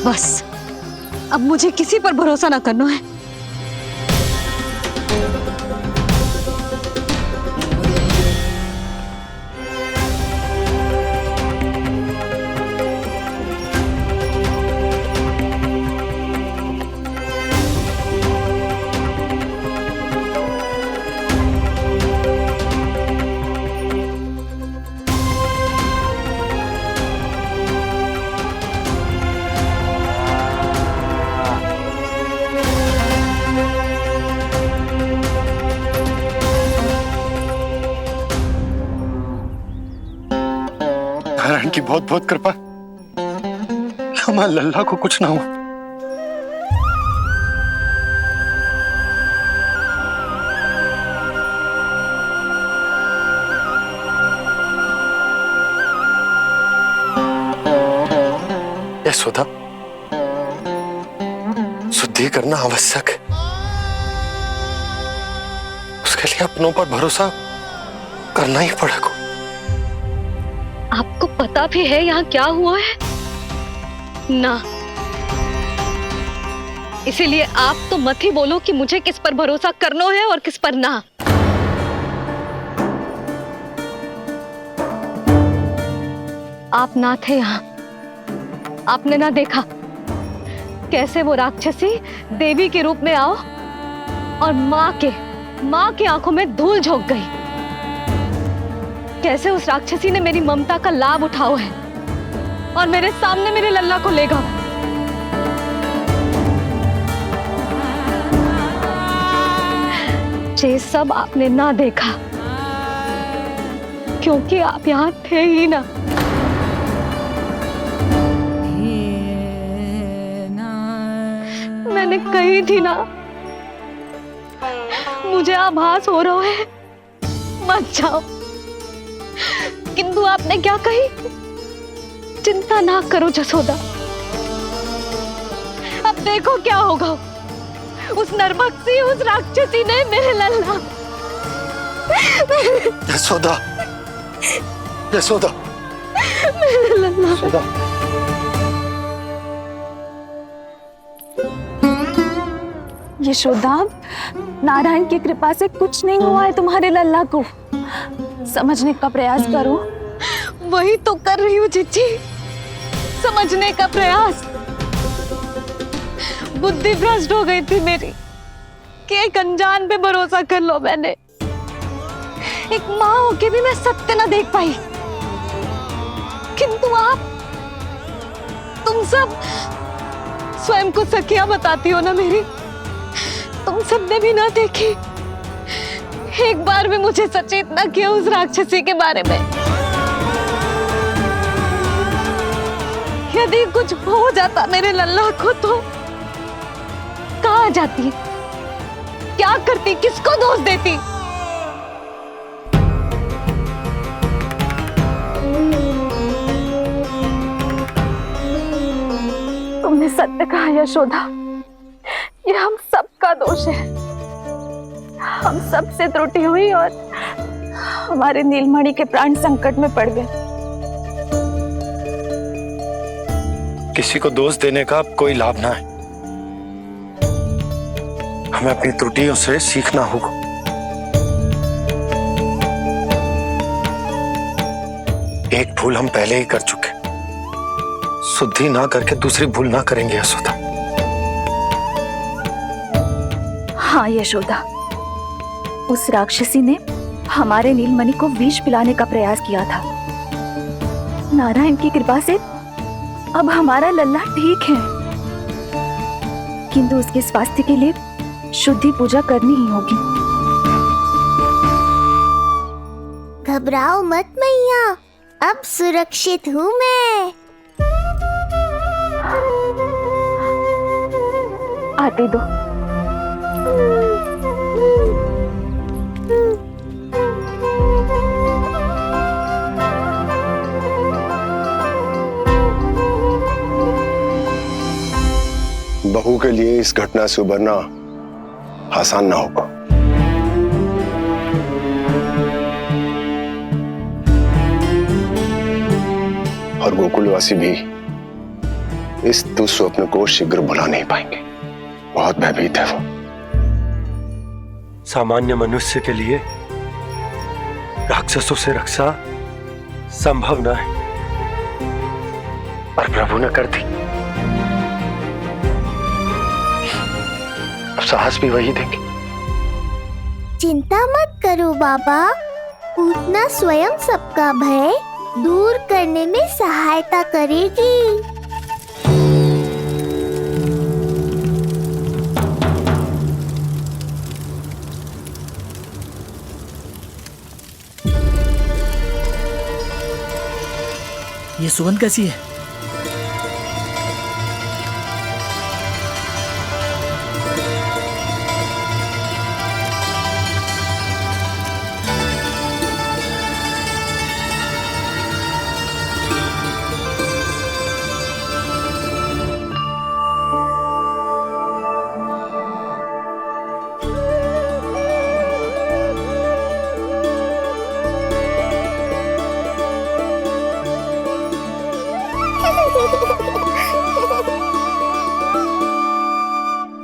बस अब मुझे किसी पर भरोसा ना करना है। नारायण की बहुत बहुत कृपा कि हमारे लल्ला को कुछ ना हो। यशोदा, शुद्धि करना आवश्यक है, उसके लिए अपनों पर भरोसा करना ही पड़ेगा। आपको पता भी है यहाँ क्या हुआ है ना? इसीलिए आप तो मत ही बोलो कि मुझे किस पर भरोसा करना है और किस पर ना। आप ना थे यहाँ, आपने ना देखा कैसे वो राक्षसी देवी के रूप में आओ और माँ के आंखों में धूल झोंक गई। कैसे उस राक्षसी ने मेरी ममता का लाभ उठाओ है और मेरे सामने मेरे लल्ला को ले गया। ये सब आपने ना देखा क्योंकि आप यहाँ थे ही ना। मैंने कही थी ना, मुझे आभास हो रहा है, मत जाओ। किंतु आपने क्या कही? चिंता ना करो जसोदा, अब देखो क्या होगा। उस नरभक्षी, उस राक्षसी ने मेरे लल्ला। यशोदा, यशोदा, मेरे लल्ला। यशोदा। यशोदा, नारायण की कृपा से कुछ नहीं हुआ है तुम्हारे लल्ला को। समझने का प्रयास करो। वही तो कर रही हूँ चिच्ची, समझने का प्रयास। बुद्धि भ्रष्ट हो गई थी मेरी कि एक अनजान पे भरोसा कर लो मैंने। एक माँ होके भी मैं सत्य ना देख पाई, किंतु आप, तुम सब स्वयं को सखिया बताती हो ना मेरी, तुम सबने भी ना देखी। एक बार भी मुझे सचेत ना किया उस राक्षसी के बारे में। यदि कुछ हो जाता मेरे लल्ला को तो कहाँ जाती, क्या करती, किसको दोष देती? तुमने सत्य कहा यशोदा, ये हम सबका दोष है। हम सबसे त्रुटि हुई और हमारे नीलमणि के प्राण संकट में पड़ गए। किसी को दोष देने का कोई लाभ ना है, हमें अपनी त्रुटियों से सीखना होगा। एक भूल हम पहले ही कर चुके, शुद्धि ना करके दूसरी भूल ना करेंगे यशोदा। हाँ यशोदा, उस राक्षसी ने हमारे नीलमणि को विष पिलाने का प्रयास किया था, नारायण की कृपा से अब हमारा लल्ला ठीक है, किंतु उसके स्वास्थ्य के लिए शुद्धि पूजा करनी ही होगी। घबराओ मत मैया, अब सुरक्षित हूँ मैं। आते दो। बहू के लिए इस घटना से उबरना आसान ना होगा। और गोकुलवासी भी इस दुस्वप्न को शीघ्र भुला नहीं पाएंगे। बहुत भयभीत है वो। सामान्य मनुष्य के लिए राक्षसों से रक्षा संभव न है, पर प्रभु ने कर दी। अब साहस भी वही देंगे। चिंता मत करो बाबा, पूतना स्वयं सबका भय दूर करने में सहायता करेगी। ये सुगंध कैसी है?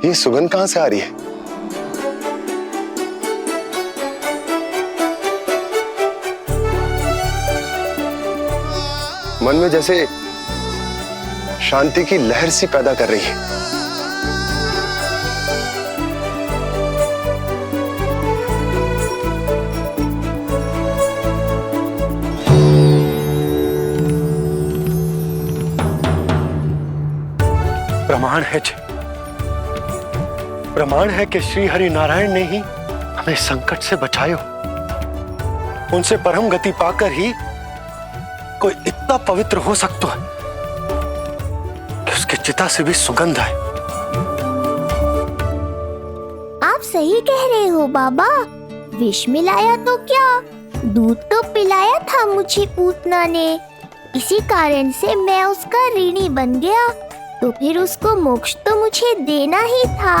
ये सुगंध कहां से आ रही है? मन में जैसे शांति की लहर सी पैदा कर रही है। प्रमाण है जी, प्रमाण है कि श्री हरि नारायण ने ही हमें संकट से बचायो। उनसे परम गति पाकर ही कोई इतना पवित्र हो सकता है कि उसके चिता से भी सुगंध है। आप सही कह रहे हो बाबा, विष मिलाया तो क्या, दूध तो पिलाया था मुझे पूतना ने। इसी कारण से मैं उसका ऋणी बन गया, तो फिर उसको मोक्ष तो मुझे देना ही था।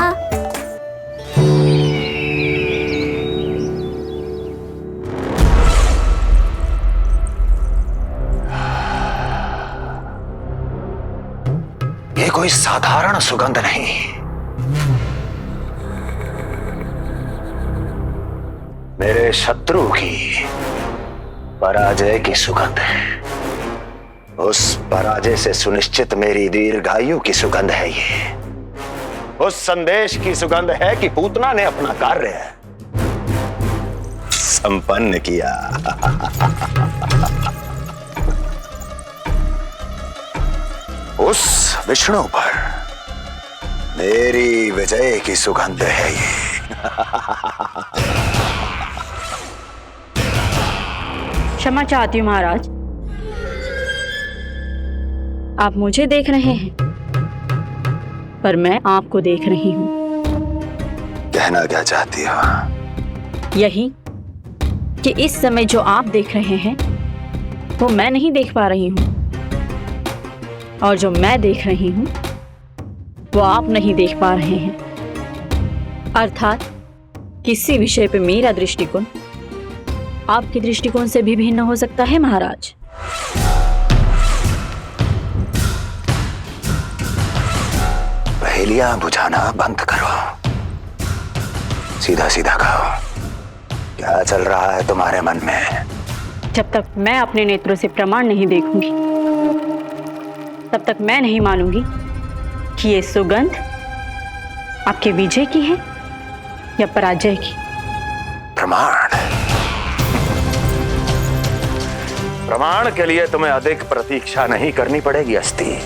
ये कोई साधारण सुगंध नहीं, मेरे शत्रु की पराजय की सुगंध है। उस पराजय से सुनिश्चित मेरी दीर्घायु की सुगंध है ये। उस संदेश की सुगंध है कि पूतना ने अपना कार्य संपन्न किया। उस विष्णु पर मेरी विजय की सुगंध है ये। क्षमा चाहती हूँ महाराज, आप मुझे देख रहे हैं पर मैं आपको देख रही हूँ। कहना क्या चाहती हो? यही कि इस समय जो आप देख रहे हैं वो मैं नहीं देख पा रही हूँ, और जो मैं देख रही हूँ वो आप नहीं देख पा रहे हैं। अर्थात किसी विषय पे मेरा दृष्टिकोण आपके दृष्टिकोण से भी भिन्न हो सकता है महाराज। पहेलियां बुझाना बंद करो, सीधा सीधा कहो, क्या चल रहा है तुम्हारे मन में? जब तक मैं अपने नेत्रों से प्रमाण नहीं देखूंगी तब तक मैं नहीं मानूंगी कि ये सुगंध आपके विजय की है या पराजय की। प्रमाण? प्रमाण के लिए तुम्हें अधिक प्रतीक्षा नहीं करनी पड़ेगी अस्ति।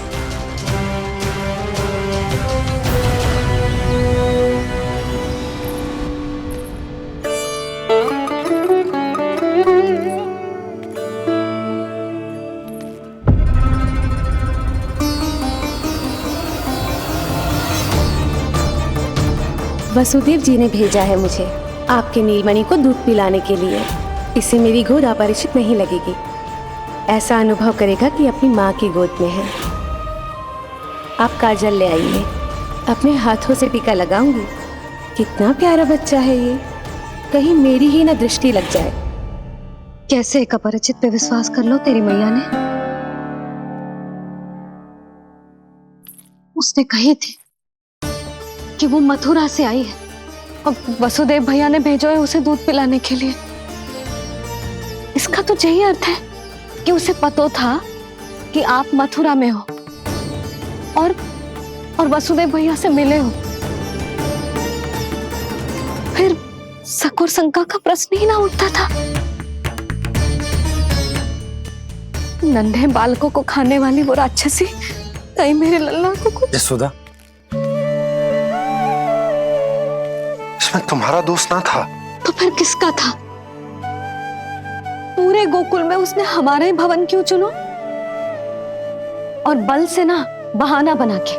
वसुदेव जी ने भेजा है मुझे आपके नीलमणि को दूध पिलाने के लिए। इससे मेरी गोद अपरिचित नहीं लगेगी। ऐसा अनुभव करेगा कि अपनी माँ की गोद में है। आप काजल ले आइए, अपने हाथों से टीका लगाऊंगी। कितना प्यारा बच्चा है ये, कहीं मेरी ही ना दृष्टि लग जाए। कैसे एक अपरिचित पे विश्वास कर लो तेरी मैया ने? उसने कही थी कि वो मथुरा से आई है और वसुदेव भैया ने भेजा है उसे दूध पिलाने के लिए। इसका तो यही अर्थ है कि उसे पता था कि आप मथुरा में हो और वसुदेव भैया से मिले हो। फिर शक और शंका का प्रश्न ही ना उठता था। नन्हे बालकों को खाने वाली वो राक्षसी कहीं मेरे लल्ला को कुछ। यशोदा, इसमें तुम्हारा दोष ना था। तो फिर किसका था? पूरे गोकुल में उसने हमारा ही भवन क्यों चुना? और बल से ना बहाना बना के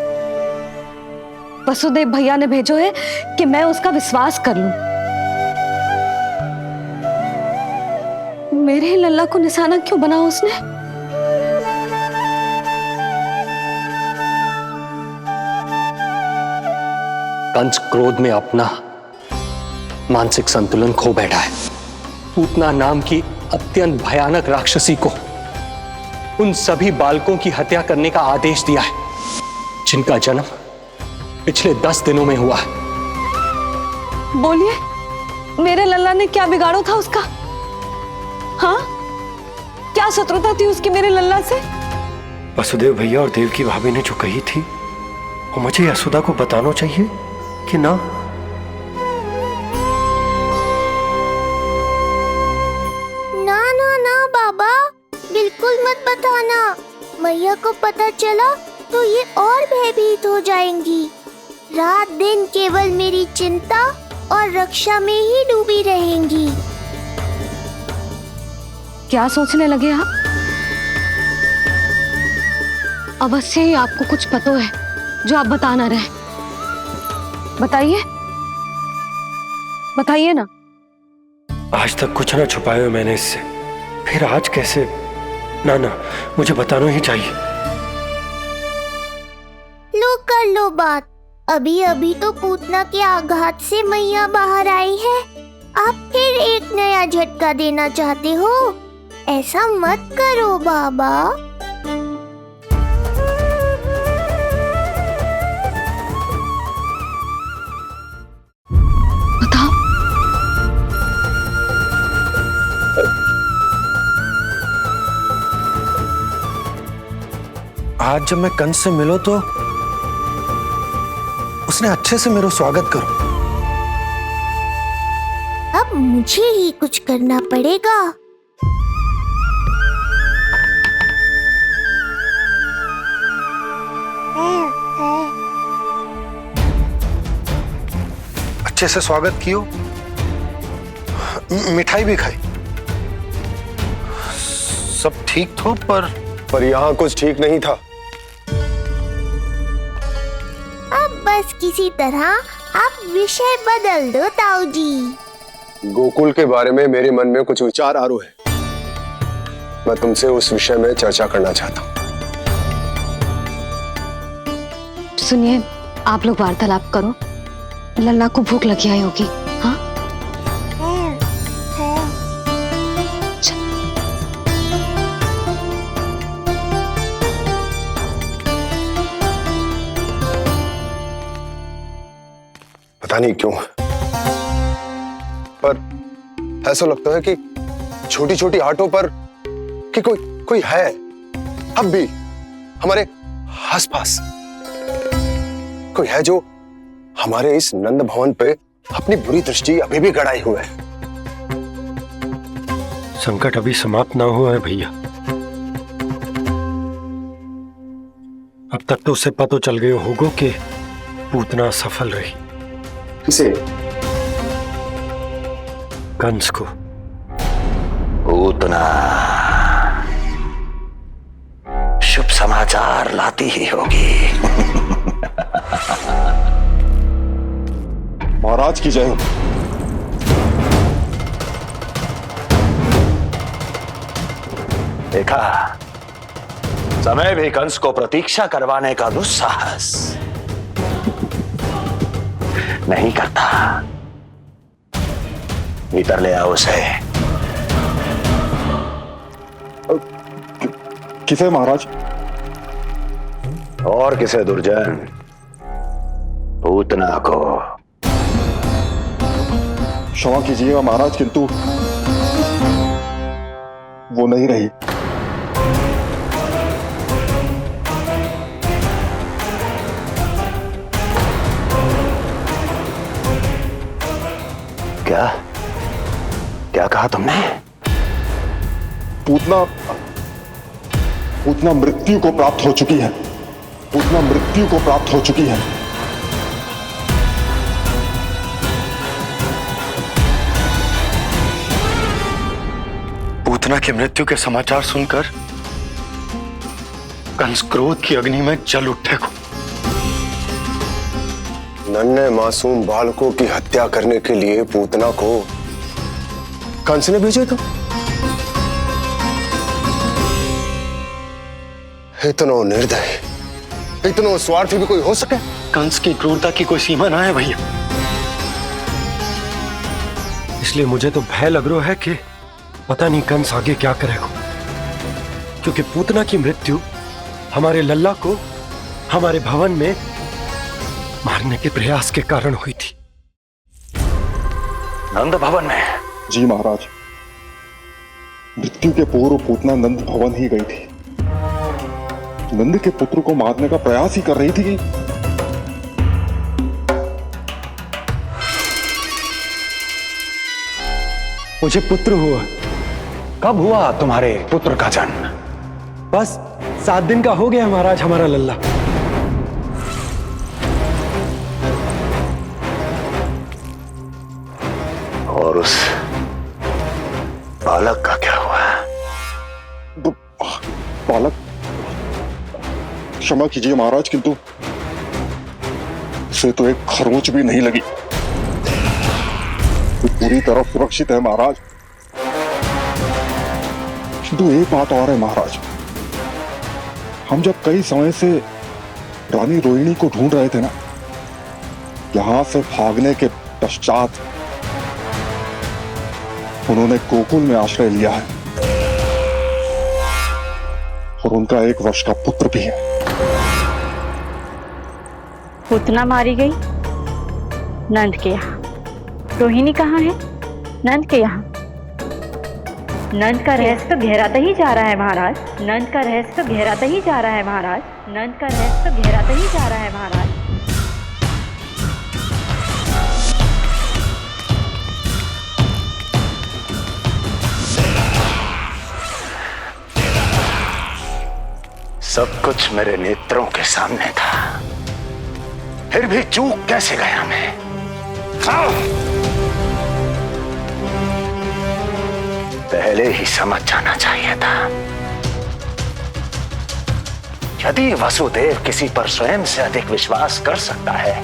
वसुदेव भैया ने भेजो है कि मैं उसका विश्वास कर लूं। मेरे ही लल्ला को निशाना क्यों बना उसने? कंस क्रोध में अपना मानसिक संतुलन खो बैठा है। पूतना नाम की अत्यंत भयानक राक्षसी को उन सभी बालकों की हत्या करने का आदेश दिया है जिनका जन्म पिछले 10 दिनों में हुआ है। बोलिए, मेरे लल्ला ने क्या बिगाड़ो था उसका? हाँ, क्या शत्रुता थी उसकी मेरे लल्ला से? वसुदेव भैया और देवकी भाभी ने जो कही थी वो मुझे यशोदा को बताना चाहिए कि ना? ना ना ना बाबा, बिल्कुल मत बताना। मैया को पता चला तो ये और भयभीत हो जाएंगी। रात दिन केवल मेरी चिंता और रक्षा में ही डूबी रहेंगी। क्या सोचने लगे आप? अवश्य ही आपको कुछ पता है जो आप बता ना रहे। बताइए, बताइए ना। आज तक कुछ ना छुपाया है मैंने इससे, फिर आज कैसे? ना ना, मुझे बताना ही चाहिए। लो कर लो बात। अभी अभी तो पूतना के आघात से मैया बाहर आई है। आप फिर एक नया झटका देना चाहते हो? ऐसा मत करो बाबा। बताओ। आज जब मैं कंस से मिलो तो उसने अच्छे से मेरा स्वागत करो। अब मुझे ही कुछ करना पड़ेगा। अच्छे से स्वागत कियो, मिठाई भी खाई, सब ठीक तो, पर यहाँ कुछ ठीक नहीं था। अब बस किसी तरह आप विषय बदल दो ताऊ जी। गोकुल के बारे में मेरे मन में कुछ विचार आ रहे हैं। मैं तुमसे उस विषय में चर्चा करना चाहता हूँ। सुनिए, आप लोग वार्तालाप करो। लल्ला को भूख लगी आई होगी। हाँ, पता नहीं क्यों, पर ऐसा लगता है कि छोटी छोटी आटों पर कि कोई है अब भी हमारे आसपास। कोई है जो हमारे इस नंद भवन पे अपनी बुरी दृष्टि अभी भी गड़ाए हुए है। संकट अभी समाप्त ना हुआ है भैया। तब तो उसे पता चल गयो होगो कि पूतना सफल रही। किसे? कंस को। पूतना शुभ समाचार लाती ही होगी। महाराज की जय हो। देखा, समय भी कंस को प्रतीक्षा करवाने का दुस्साहस नहीं करता। भीतर ले आओ उसे। किसे महाराज? और किसे दुर्जन? पूतना को। क्षमा कीजिएगा महाराज, किंतु वो नहीं रही। क्या क्या कहा तुमने? पूतना मृत्यु को प्राप्त हो चुकी है। पूतना मृत्यु को प्राप्त हो चुकी है। पूतना की मृत्यु के समाचार सुनकर कंस क्रोध की अग्नि में जल उठे को। नन्हे मासूम बालकों की हत्या करने के लिए पूतना को कंस ने भेजे। तो इतना निर्दयी, इतना स्वार्थी भी कोई हो सके? कंस की क्रूरता की कोई सीमा ना है भैया। इसलिए मुझे तो भय लग रहा है कि पता नहीं कंस आगे क्या करेगा, क्योंकि पूतना की मृत्यु हमारे लल्ला को हमारे भवन में मारने के प्रयास के कारण हुई थी। नंद भवन में? जी महाराज, मृत्यु के पूर्व पूतना नंद भवन ही गई थी। नंद के पुत्र को मारने का प्रयास ही कर रही थी। मुझे पुत्र हुआ। कब हुआ तुम्हारे पुत्र का जन्म? बस 7 दिन का हो गया महाराज हमारा लल्ला। और उस बालक का क्या हुआ? बालक? क्षमा कीजिए महाराज, किंतु उसे तो एक खरोंच भी नहीं लगी। वो पूरी तरह सुरक्षित है महाराज। किंतु एक बात और है महाराज, हम जब कई समय से रानी रोहिणी को ढूंढ रहे थे ना, यहां से भागने के पश्चात उन्होंने गोकुल में आश्रय लिया है और उनका 1 वर्ष का पुत्र भी है। पूतना मारी गई नंद के यहाँ। रोहिणी कहाँ है? नंद के यहाँ। नंद का रहस्य तो गहराता ही जा रहा है महाराज। नंद का रहस्य तो गहराता ही जा रहा है महाराज। नंद का रहस्य तो गहराता ही जा रहा है महाराज। सब कुछ मेरे नेत्रों के सामने था, फिर भी चूक कैसे गया मैं? पहले ही समझ जाना चाहिए था। यदि वसुदेव किसी पर स्वयं से अधिक विश्वास कर सकता है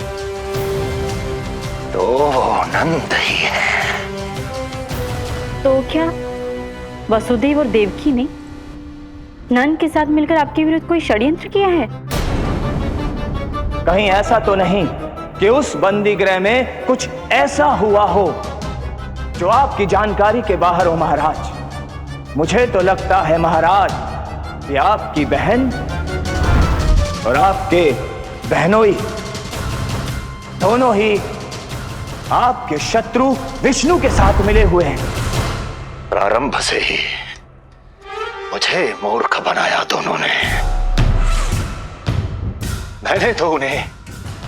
तो वो नंद ही है। तो क्या वसुदेव और देवकी ने नंद के साथ मिलकर आपके विरुद्ध कोई षड्यंत्र किया है? कहीं ऐसा तो नहीं कि उस बंदी गृह में कुछ ऐसा हुआ हो जो आपकी जानकारी के बाहर हो महाराज। मुझे तो लगता है महाराज कि आपकी बहन और आपके बहनोई दोनों ही आपके शत्रु विष्णु के साथ मिले हुए हैं। प्रारंभ से ही मुझे मूर्ख बनाया दोनों ने। मैंने तो उन्हें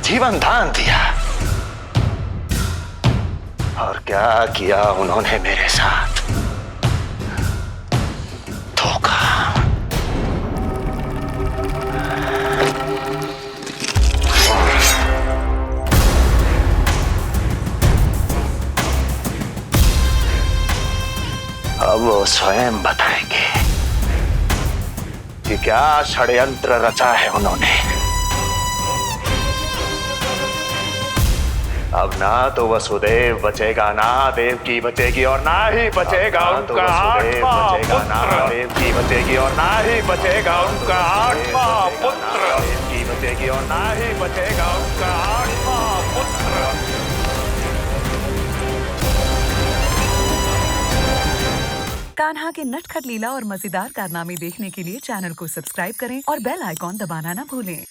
जीवन दान दिया, और क्या किया उन्होंने मेरे साथ? धोखा। अब वो स्वयं बताएंगे कि क्या षड्यंत्र रचा है उन्होंने। अब ना तो वसुदेव बचेगा, ना देवकी बचेगी, और ना ही बचेगा उनका आठवां पुत्र। ना देवकी बचेगी और ना ही बचेगा उनका आठवां पुत्र। देवकी बचेगी और ना ही बचेगा उनका आठवां पुत्र। कान्हा के नटखट लीला और मजेदार कारनामे देखने के लिए चैनल को सब्सक्राइब करें और बेल आइकॉन दबाना ना भूलें।